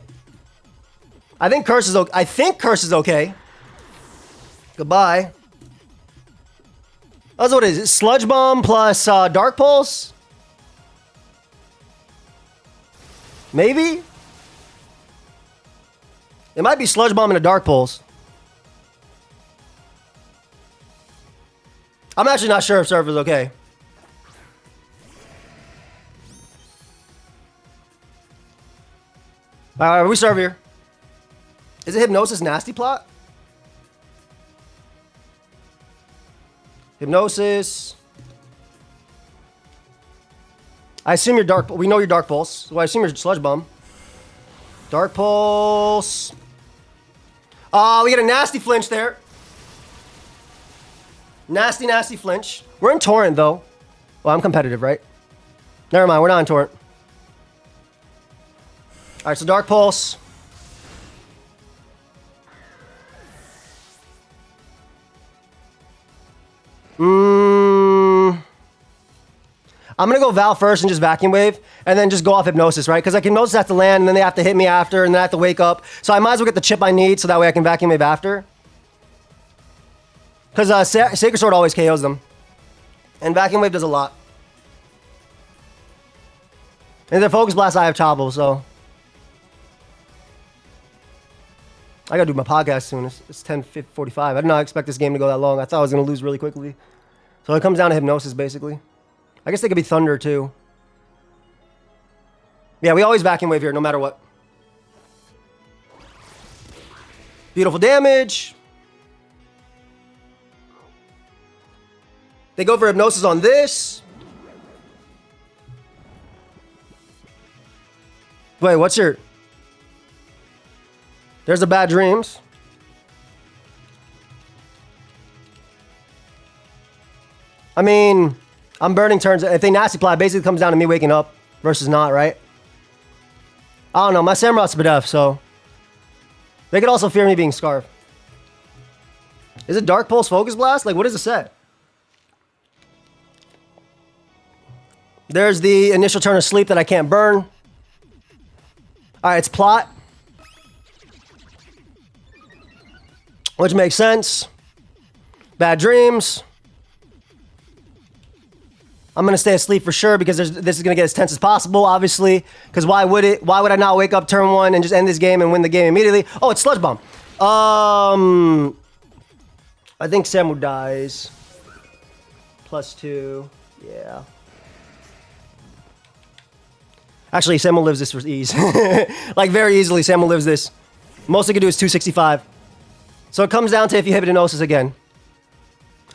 I think Curse is okay. I think Curse is okay. Goodbye. That's what it is. Sludge Bomb plus Dark Pulse? Maybe? It might be Sludge Bomb and a Dark Pulse. I'm actually not sure if Surf is okay. Alright, we serve here. Is it Hypnosis Nasty Plot? Hypnosis. I assume you're Dark. We know you're Dark Pulse, so I assume you're Sludge Bomb. Dark Pulse. We get a nasty flinch there. Nasty, nasty flinch. We're in Torrent, though. Well, I'm competitive, right? Never mind, we're not in Torrent. Alright, so Dark Pulse. I'm gonna go Val first and just Vacuum Wave, and then just go off Hypnosis, right? Because like Hypnosis has to land, and then they have to hit me after, and then I have to wake up. So I might as well get the chip I need, so that way I can Vacuum Wave after. Because Sacred Sword always KOs them. And Vacuum Wave does a lot. And their Focus Blast, I have Chapel, so. I gotta do my podcast soon. It's 10:45. I did not expect this game to go that long. I thought I was gonna lose really quickly. So it comes down to Hypnosis, basically. I guess they could be Thunder, too. Yeah, we always Vacuum Wave here, no matter what. Beautiful damage. They go for Hypnosis on this. Wait, what's your... There's a Bad Dreams. I mean, I'm burning turns. If they Nasty Plot, it basically comes down to me waking up versus not, right? I don't know. My Samurott's Bidef, so... They could also fear me being Scarf. Is it Dark Pulse Focus Blast? Like, what does it say? There's the initial turn of sleep that I can't burn. Alright, it's Plot. Which makes sense. Bad Dreams. I'm going to stay asleep for sure because this is going to get as tense as possible, obviously. Because why would it? Why would I not wake up turn one and just end this game and win the game immediately? Oh, it's Sludge Bomb. I think Samu dies. +2. Yeah. Actually, Samu lives this for ease. Like, very easily, Samu lives this. Most I can do is 265. So it comes down to if you hit Hypnosis again.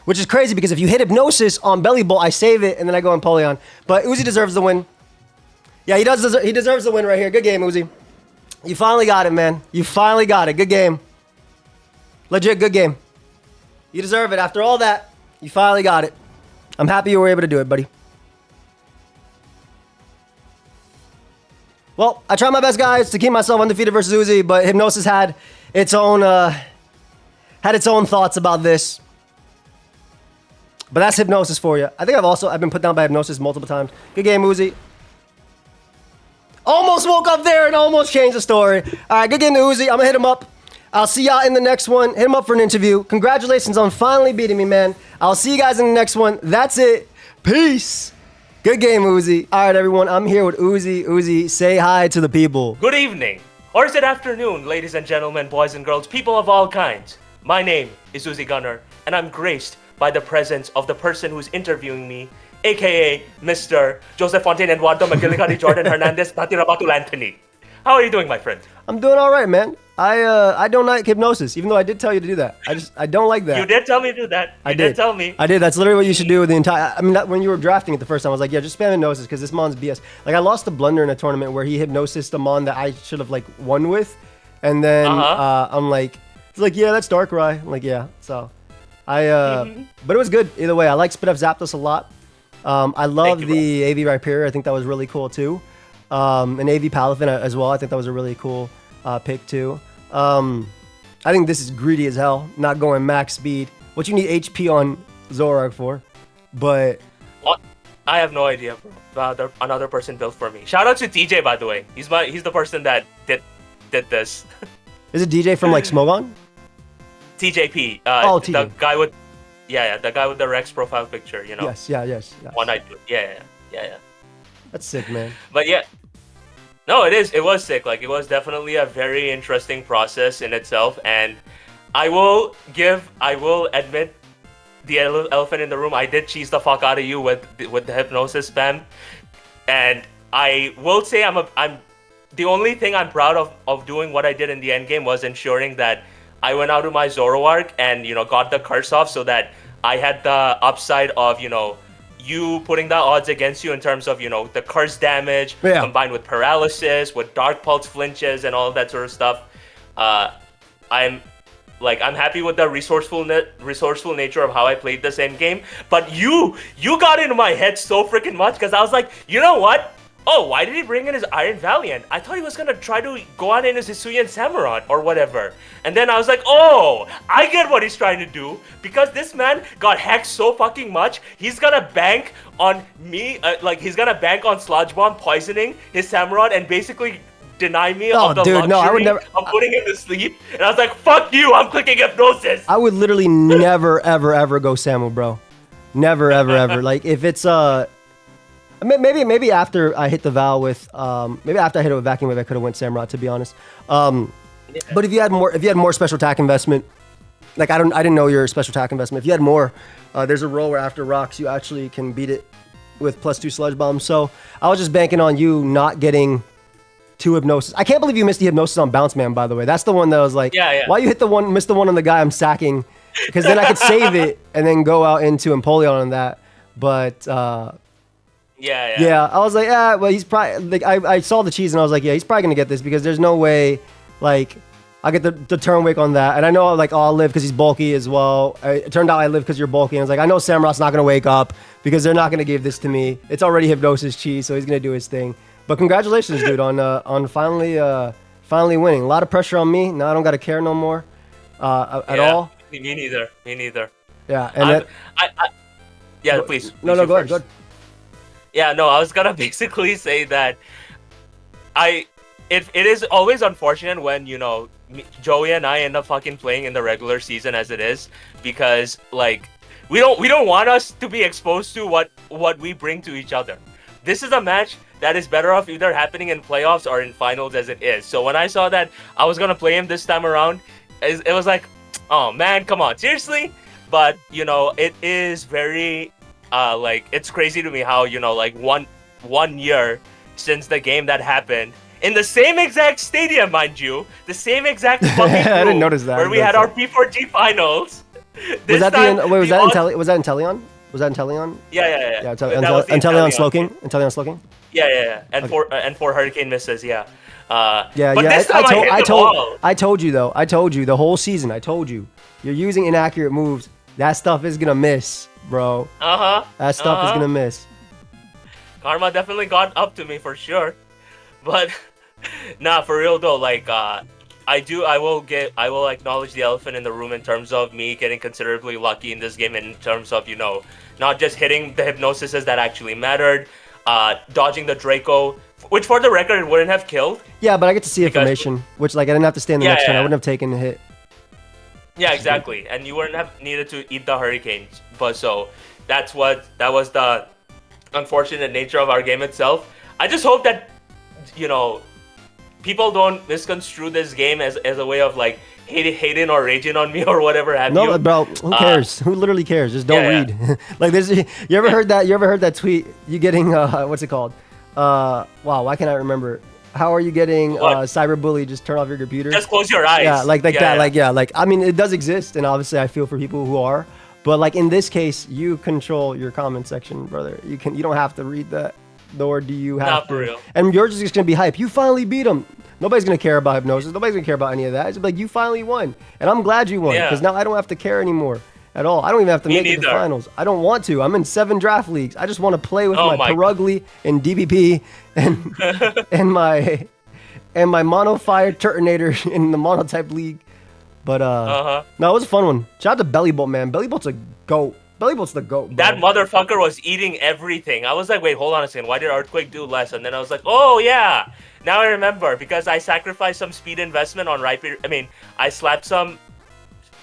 Which is crazy because if you hit Hypnosis on Belly Bolt, I save it and then I go on Empoleon. But Uzi deserves the win. Yeah, he deserves the win right here. Good game, Uzi. You finally got it, man. You finally got it. Good game. Legit good game. You deserve it. After all that, you finally got it. I'm happy you were able to do it, buddy. Well, I tried my best, guys, to keep myself undefeated versus Uzi, but Hypnosis had its own thoughts about this. But that's Hypnosis for you. I think I've been put down by Hypnosis multiple times. Good game, Uzi. Almost woke up there and almost changed the story. All right, good game to Uzi. I'm gonna hit him up. I'll see y'all in the next one. Hit him up for an interview. Congratulations on finally beating me, man. I'll see you guys in the next one. That's it. Peace. Good game, Uzi. All right, everyone. I'm here with Uzi. Uzi, say hi to the people. Good evening. Or is it afternoon, ladies and gentlemen, boys and girls, people of all kinds. My name is TheUziGunner, and I'm graced by the presence of the person who's interviewing me, aka Mr. Joseph Fontaine Eduardo McGillicuddy Jordan Hernandez Natirabatul Anthony. How are you doing, my friend? I'm doing all right, man. I don't like hypnosis, even though I did tell you to do that. I don't like that. You did tell me to do that. You did tell me. I did. That's literally what you should do with the entire. I mean, when you were drafting it the first time, I was like, yeah, just spam hypnosis because this mon's BS. Like I lost to Blunder in a tournament where he hypnosised a mon that I should have like won with, and then I'm like, he's like, yeah, that's Darkrai. I'm like, yeah. So but it was good either way. I like Spit Up Zapdos a lot. I love the AV Rhyperior. I think that was really cool too. And AV Palafin as well. I think that was a really cool pick too. I think this is greedy as hell, not going max speed. What you need HP on Zoroark for, but... I have no idea, bro. Another person built for me. Shout out to DJ, by the way. He's the person that did this. Is it DJ from like Smogon? TJP. TJ. The guy with... Yeah, the guy with the Rex profile picture, you know? Yes. One-eyed dude. Yeah. That's sick, man. But yeah. No, it is. It was sick. Like, it was definitely a very interesting process in itself. And I will admit, the elephant in the room, I did cheese the fuck out of you with the hypnosis spam. And I will say I'm the only thing I'm proud of doing what I did in the end game was ensuring that I went out to my Zoroark and, got the curse off so that I had the upside of, you putting the odds against you in terms of, the curse damage combined with paralysis, with Dark Pulse flinches and all of that sort of stuff. I'm happy with the resourceful nature of how I played this end game. But you got into my head so freaking much because I was like, you know what? Oh, why did he bring in his Iron Valiant? I thought he was gonna try to go on in his Hisuian Samurott or whatever. And then I was like, oh, I get what he's trying to do. Because this man got hacked so fucking much, he's gonna bank on me, he's gonna bank on Sludge Bomb poisoning his Samurott and basically deny me of the luxury I would never, of putting him to sleep. And I was like, fuck you, I'm clicking hypnosis. I would literally never, ever go Samu, bro. Never, ever. Like, if it's, maybe after I hit the Val with maybe after I hit it with Vacuum Wave I could have went Samurott, to be honest. But if you had more special attack investment, like I didn't know your special attack investment. If you had more, there's a roll where after rocks you actually can beat it with +2 Sludge Bomb. So I was just banking on you not getting 2 hypnosis. I can't believe you missed the hypnosis on Bounce Man, by the way. That's the one that was like, why you missed the one on the guy I'm sacking? Because then I could save it and then go out into Empoleon on that. But yeah, I was like, well, he's probably, like, I saw the cheese and I was like, yeah, he's probably gonna get this because there's no way, like, I get the turn wake on that. And I know, like, I'll live because he's bulky as well. It turned out I live because you're bulky. And I was like, I know Samurott's not gonna wake up because they're not gonna give this to me. It's already hypnosis cheese, so he's gonna do his thing. But congratulations, dude, on finally winning. A lot of pressure on me. Now I don't gotta care no more at all. Me neither. Yeah, and please. No, go ahead. Yeah, no, I was gonna basically say that it is always unfortunate when, Joey and I end up fucking playing in the regular season as it is, because like we don't want us to be exposed to what we bring to each other. This is a match that is better off either happening in playoffs or in finals as it is. So when I saw that I was gonna play him this time around, it was like, oh man, come on, seriously? But it is very it's crazy to me how, like one year since the game that happened, in the same exact stadium, mind you, the same exact fucking room, I didn't notice that. where we had our P4G finals. Was that in Teleon? Was that in Teleon? Yeah. Inteleon Slowking? Yeah. And four Hurricane misses, yeah. But this time I told you the whole season, I told you, you're using inaccurate moves. That stuff is gonna miss, bro. That stuff is gonna miss. Karma definitely got up to me for sure. But nah, for real though, like I will acknowledge the elephant in the room in terms of me getting considerably lucky in this game, in terms of, not just hitting the hypnosises that actually mattered, dodging the Draco, which for the record it wouldn't have killed. Yeah, but I get to see information, which like I didn't have to stand the next turn. I wouldn't have taken the hit. Yeah, exactly. And you wouldn't have needed to eat the hurricanes. But so that was the unfortunate nature of our game itself. I just hope that, people don't misconstrue this game as a way of like hating or raging on me or whatever have you. No, bro, who cares? Who literally cares? Just don't read. Like you ever heard that tweet? You getting what's it called? Wow, why can't I remember? How are you getting What? cyberbully? Just turn off your computer. Just close your eyes. Yeah, like that. Like like I mean, it does exist, and obviously I feel for people who are. But like in this case, you control your comment section, brother. You don't have to read that, nor do you have Not to. for real. And yours is just gonna be hype. You finally beat him. Nobody's gonna care about hypnosis. Nobody's gonna care about any of that. It's like you finally won, and I'm glad you won because now I don't have to care anymore at all. I don't even have to make it to the finals. I don't want to. I'm in 7 draft leagues. I just want to play with my Perugly and DBP and my Mono Fire Turtonator in the Monotype League. But no, it was a fun one. Shout out to Bellybolt, man. Bellybolt's a goat. Bellybolt's the goat, bro. That motherfucker was eating everything. I was like, wait, hold on a second. Why did Earthquake do less? And then I was like, oh yeah. Now I remember because I sacrificed some speed investment on Rhyperior. I mean, I slapped some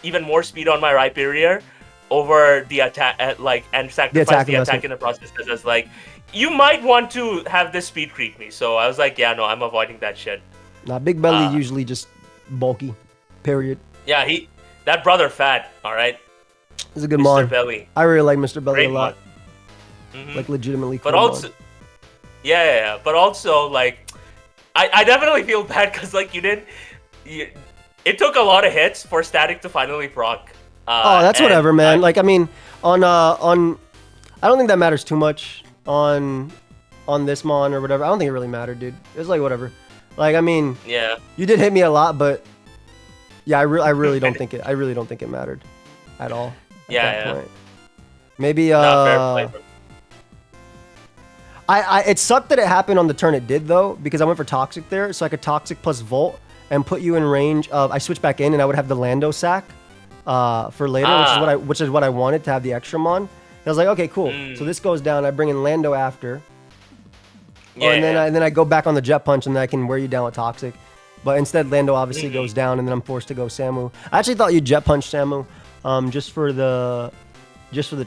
even more speed on my Rhyperior over the attack, and sacrificed the attack in the process. Because I was like, you might want to have this speed creep me. So I was like, yeah, no, I'm avoiding that shit. Nah, Big Belly usually just bulky. Period. Yeah, that brother fat. All right. He's a good mon. Mr. Belly. I really like Mr. Belly a lot. Mm-hmm. Legitimately cool. But also, yeah. But also, I definitely feel bad because it took a lot of hits for Static to finally proc. That's whatever, man. I mean, on I don't think that matters too much on this mon or whatever. I don't think it really mattered, dude. It was whatever. I mean, yeah, you did hit me a lot, but yeah, I really don't think it mattered at all. At that point. Maybe fair play. It sucked that it happened on the turn it did though, because I went for Toxic there, so I could Toxic plus Volt and put you in range of. I switched back in and I would have the Lando sack for later, which is what I wanted to have the extra mon. I was like, okay, cool. So this goes down. I bring in Lando after. Yeah. And then I go back on the Jet Punch and then I can wear you down with Toxic. But instead, Lando obviously goes down, and then I'm forced to go Samu. I actually thought you'd Jet Punch Samu, just for the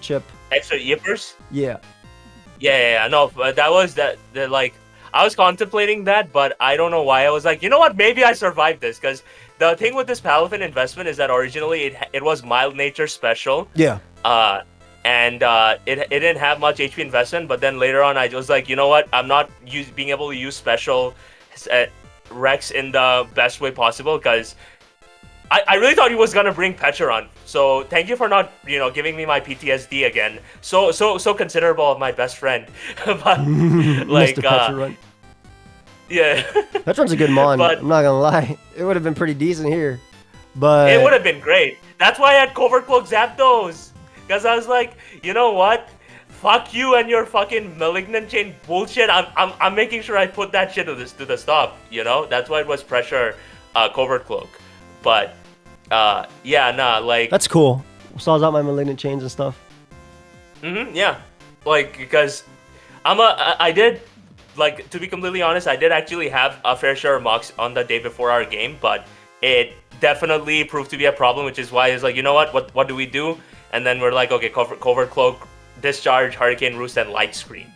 chip. Extra yippers? Yeah. Yeah. No, that was I was contemplating that, but I don't know why. I was like, you know what? Maybe I survived this, because the thing with this Palafin investment is that originally it was mild nature special. Yeah. And it didn't have much HP investment, but then later on I was like, you know what? I'm not being able to use special Rex in the best way possible, because I really thought he was gonna bring Pecharon. So thank you for not giving me my PTSD again. So considerable of my best friend. But Mr. Pecharon. Yeah. Pecharon's a good mon. But I'm not gonna lie, it would have been pretty decent here. But it would have been great. That's why I had Covert Cloak Zapdos. Because I was like, you know what? Fuck you and your fucking Malignant Chain bullshit. I'm making sure I put that shit to the stop. That's why it was pressure Covert Cloak. But that's cool. Saws out my Malignant Chains and stuff. Yeah. Because I did, to be completely honest, I did actually have a fair share of mocks on the day before our game, but it definitely proved to be a problem, which is why it's like, you know what do we do? And then we're like, okay, Covert Cloak, Discharge, Hurricane Roost, and Light Screen.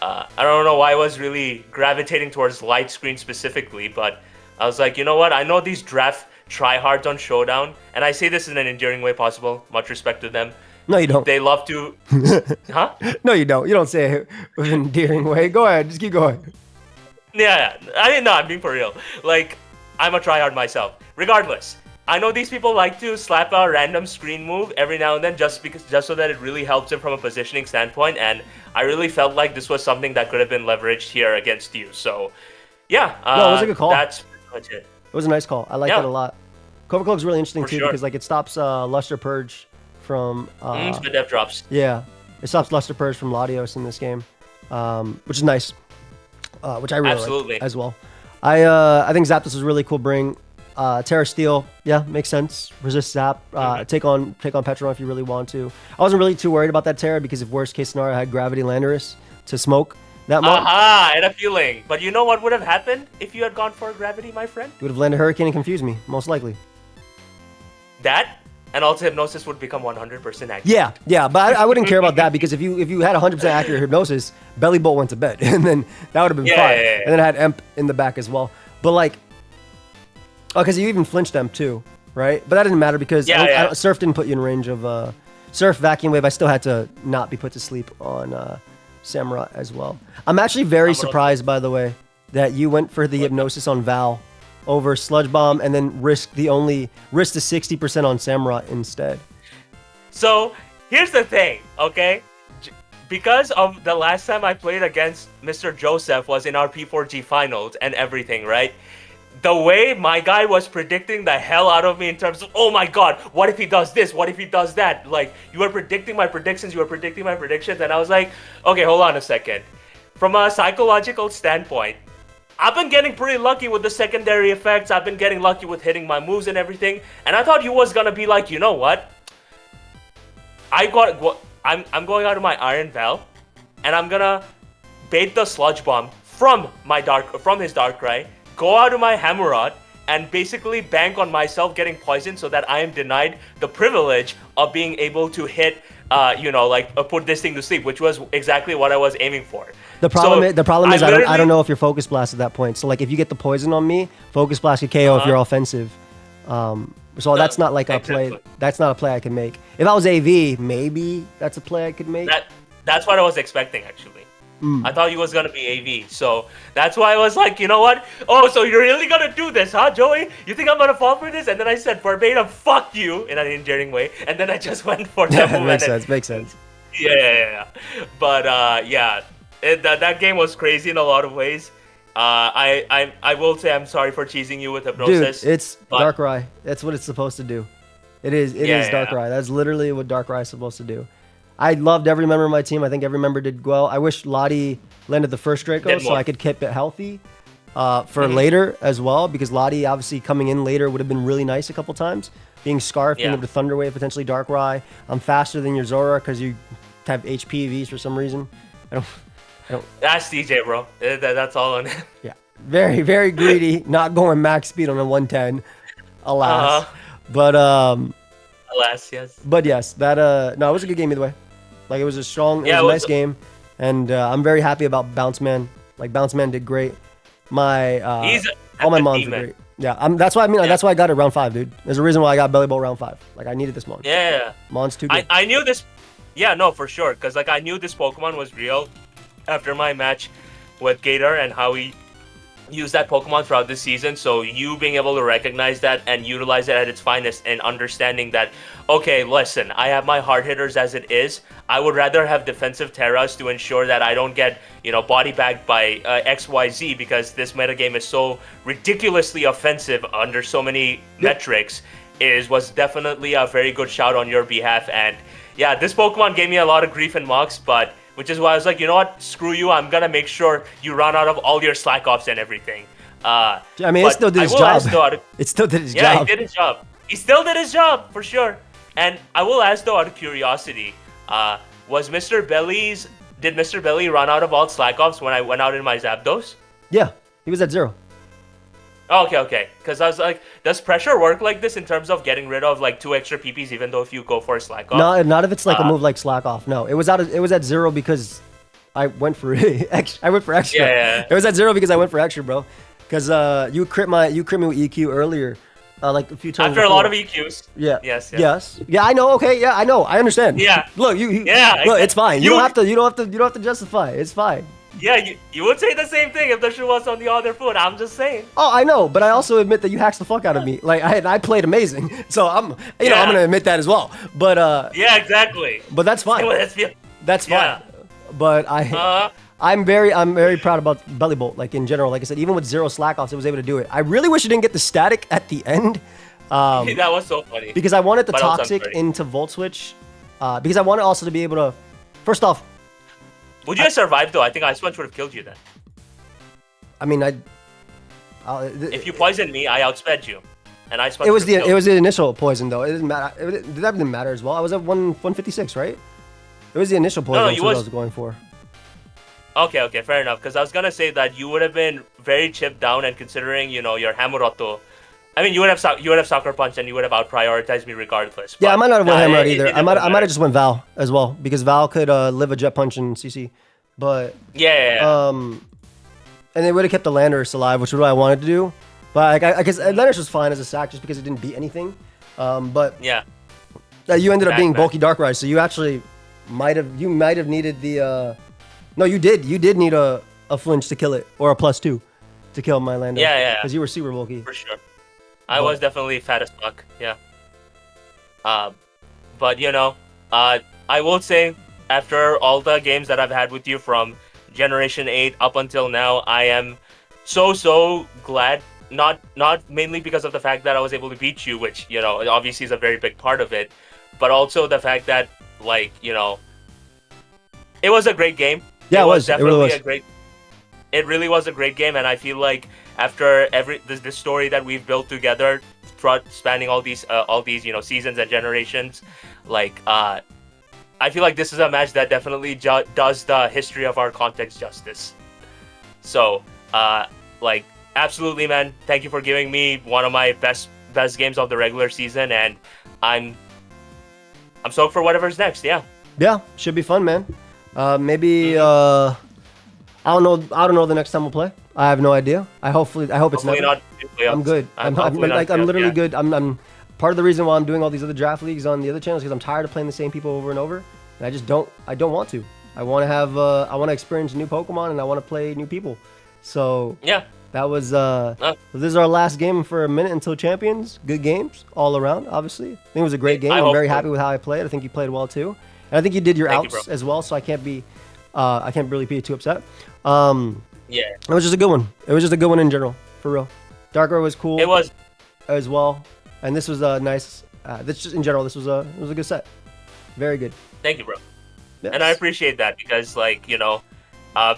I don't know why I was really gravitating towards Light Screen specifically, but I was like, you know what? I know these draft tryhards on Showdown, and I say this in an endearing way possible. Much respect to them. No, you don't. They love to... Huh? No, you don't. You don't say it with an endearing way. Go ahead. Just keep going. Yeah. I'm being for real. I'm a tryhard myself. Regardless, I know these people like to slap a random screen move every now and then just so that it really helps them from a positioning standpoint, and I really felt like this was something that could have been leveraged here against you. So, yeah. No, it was a good call. That's pretty much it. It was a nice call. I liked it a lot. Covert Cloak's really interesting too, because it stops Luster Purge from... the dev drops. Yeah. It stops Luster Purge from Latios in this game, which is nice, which I really like as well. I think Zapdos was a really cool bring. Terra Steel, yeah, makes sense. Resist Zap. Take on Pecharon if you really want to. I wasn't really too worried about that Terra, because if worst case scenario I had Gravity Landorus to smoke that mod. I had a feeling. But you know what would have happened if you had gone for Gravity, my friend? You would have landed Hurricane and confused me, most likely. That, and also Hypnosis would become 100% accurate. Yeah, but I wouldn't care about that, because if you had 100% accurate Hypnosis, Belly Bolt went to bed, and then that would have been fine. Yeah. And then I had Emp in the back as well. But because you even flinched Emp too, right? But that didn't matter, because Surf didn't put you in range of Surf Vacuum Wave. I still had to not be put to sleep on Samurott as well. I'm actually very surprised, by the way, that you went for the Hypnosis on Val over Sludge Bomb and then risked the 60% on Samurott instead. So here's the thing, okay? Because of the last time I played against Mr. Joseph was in our P4G finals and everything, right? The way my guy was predicting the hell out of me in terms of, oh my god, what if he does this? What if he does that? Like, you were predicting my predictions, and I was like, okay, hold on a second. From a psychological standpoint, I've been getting pretty lucky with the secondary effects. I've been getting lucky with hitting my moves and everything. And I thought he was gonna be like, you know what? I'm going out of my Iron Val, and I'm gonna bait the Sludge Bomb from his Darkrai, go out of my Hammerot, and basically bank on myself getting poisoned so that I am denied the privilege of being able to hit, put this thing to sleep, which was exactly what I was aiming for. The problem is I don't know if you're Focus Blast at that point. So like if you get the poison on me, Focus Blast could KO if you're offensive. So that's not like a play. That's not a play I can make. If I was AV, maybe that's a play I could make. That's what I was expecting actually. I thought he was gonna be AV, so that's why I was like, you know what? Oh, so you're really gonna do this, huh, Joey? You think I'm gonna fall for this? And then I said verbatim, "Fuck you," in an endearing way, and then I just went for that move. Makes sense. Yeah. But that game was crazy in a lot of ways. I will say I'm sorry for cheesing you with Hypnosis. Dude, it's Darkrai. That's what it's supposed to do. It is Darkrai. That's literally what Darkrai is supposed to do. I loved every member of my team. I think every member did well. I wish Lottie landed the first Draco so I could keep it healthy for later as well, because Lottie obviously coming in later would have been really nice a couple times. Being Scarf, being able to Thunder Wave, potentially Darkrai. I'm faster than your Zora because you have HPVs for some reason. I don't. That's DJ, bro. That's all on it. Yeah. Very, very greedy. Not going max speed on a 110. Alas. But alas, yes. But yes, that no, it was a good game either way. Like it was a nice game, and I'm very happy about Bounce Man. Like Bounce Man did great. All my mons were great. Yeah, that's why that's why I got it round 5, dude. There's a reason why I got Belly Bolt round 5. Like I needed this mon. Yeah. Mon's too good. I knew this. Yeah, no, for sure. Because like I knew this Pokemon was real after my match with Gator and how he used that Pokemon throughout the season. So you being able to recognize that and utilize it at its finest and understanding that, okay, listen, I have my hard hitters as it is. I would rather have defensive Terras to ensure that I don't get, body bagged by XYZ, because this metagame is so ridiculously offensive under so many metrics. Was definitely a very good shout on your behalf. And yeah, this Pokemon gave me a lot of grief and mocks, but which is why I was like, you know what? Screw you. I'm going to make sure you run out of all your slack offs and everything. I mean, it still did his job. It still did his job. Yeah, he did his job. He still did his job, for sure. And I will ask, though, out of curiosity, did Mr. Belly run out of all slack offs when I went out in my Zapdos? Yeah, he was at 0. Oh, okay. Because I was like, does pressure work like this in terms of getting rid of like 2 extra PPs even though if you go for a slack off? No, not if it's like a move like slack off. No, it was at 0 because I went for I went for extra. Yeah. It was at 0 because I went for extra, bro. Because you crit me with EQ earlier, like a few times. After before. A lot of EQs. Yeah. Yes. Yeah, I know. Okay. Yeah, I know. I understand. Yeah. Look, look, it's fine. You don't have to justify. It's fine. Yeah, you would say the same thing if the shoe was on the other foot. I'm just saying. Oh, I know, but I also admit that you hacked the fuck out of me. Like I played amazing, so I'm gonna admit that as well. But yeah, exactly. But that's fine. That's fine. But I'm very proud about Belly Bolt. Like in general, like I said, even with 0 slack offs, it was able to do it. I really wish it didn't get the static at the end. That was so funny. Because I wanted the toxic into Volt Switch. Because I wanted also to be able to, first off. Would you have survived though? I think Ice Punch would have killed you then. I mean, if you poisoned me, I outsped you, and Ice Punch. It was the initial poison though. It didn't matter. That didn't matter as well. I was at 156, right? It was the initial poison I was going for. Okay, fair enough. Because I was gonna say that you would have been very chipped down, and considering your Hamurotto, I mean, you would have Sucker Punch and you would have out-prioritized me regardless. Yeah, I might not have went Hammerot either. I might have just went Val as well, because Val could live a Jet Punch in CC. But yeah. And they would have kept the Landorus alive, which is what I wanted to do. But I guess Landorus was fine as a sack just because it didn't beat anything. But yeah, you ended up being bulky Darkrai, so you actually might have needed the. No, you did need a flinch to kill it, or a +2. to kill my Lando. Yeah. Because you were super bulky. For sure. I was definitely fat as fuck. Yeah. But you know, I will say, after all the games that I've had with you from Generation 8 up until now, I am so glad. Not mainly because of the fact that I was able to beat you, which, you know, obviously is a very big part of it, but also the fact that, like, you know, it was a great game. Yeah, it was. Definitely it really was a great game, and I feel like after the story that we've built together throughout spanning all these you know, seasons and generations, like I feel like this is a match that definitely does the history of our context justice. So like, absolutely, man, thank you for giving me one of my best games of the regular season, and I'm stoked for whatever's next. Yeah, should be fun, man. Maybe I don't know the next time we'll play. I have no idea. I hope it's hopefully never. not. I'm good. I'm literally good. I'm part of the reason why I'm doing all these other draft leagues on the other channels, because I'm tired of playing the same people over and over, and I don't want to. I want to have I want to experience new Pokemon, and I want to play new people. So yeah, that was this is our last game for a minute until Champions. Good games all around, obviously. I think it was a great game. I'm very happy with how I played. I think you played well too, and I think you did your outs as well. So I can't really be too upset. Yeah, it was just a good one. It was just a good one in general, for real. Darker was cool. It was as well, and this was a nice. This just in general, this was a good set. Very good. Thank you, bro. Yes. And I appreciate that, because, like, you know,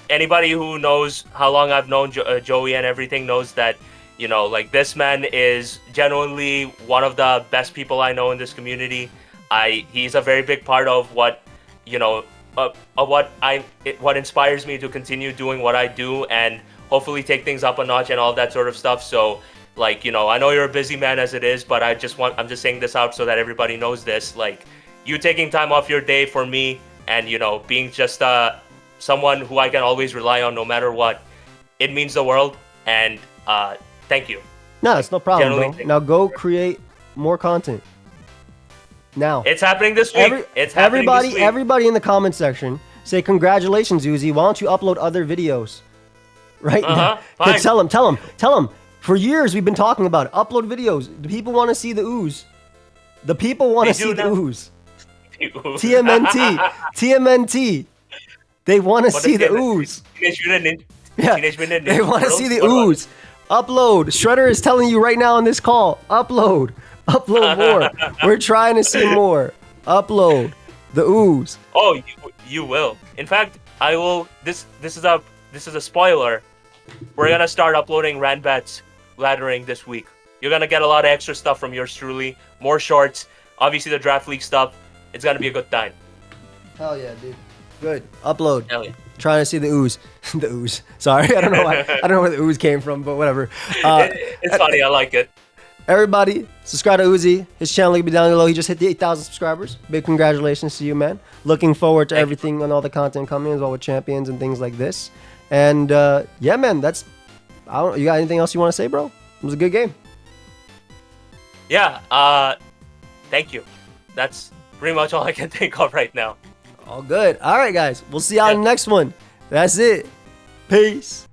anybody who knows how long I've known Joey and everything knows that, you know, like, this man is genuinely one of the best people I know in this community. He's a very big part of what, you know, of what inspires me to continue doing what I do and hopefully take things up a notch and all that sort of stuff. So, like, you know, I know you're a busy man as it is, but I'm just saying this out so that everybody knows this. Like, you taking time off your day for me, and, you know, being just someone who I can always rely on no matter what, it means the world. And thank you. No, it's no problem, bro. Now go create more content. Now it's happening this week. Everybody in the comment section say congratulations, Uzi. Why don't you upload other videos? Right? Tell them. For years we've been talking about it. Upload videos. The people want to see the ooze. The people want to see the ooze. TMNT. They want to see the ooze. Teenage Mutant Ninja. They want to see the ooze. Upload. Shredder is telling you right now on this call. Upload more. We're trying to see more. Upload the ooze. Oh, you will. In fact, I will. This is a spoiler. We're gonna start uploading Ranbats laddering this week. You're gonna get a lot of extra stuff from yours truly. More shorts. Obviously the draft league stuff. It's gonna be a good time. Hell yeah, dude. Good. Upload. Hell yeah. Trying to see the ooze. The ooze. Sorry, I don't know where the ooze came from, but whatever. It's funny. I like it. Everybody, subscribe to Uzi. His channel will be down below. He just hit the 8,000 subscribers. Big congratulations to you, man. Looking forward to everything and all the content coming as well with Champions and things like this. And yeah, man, you got anything else you want to say, bro? It was a good game. Yeah. Thank you. That's pretty much all I can think of right now. All good. All right, guys. We'll see y'all in the next one. That's it. Peace.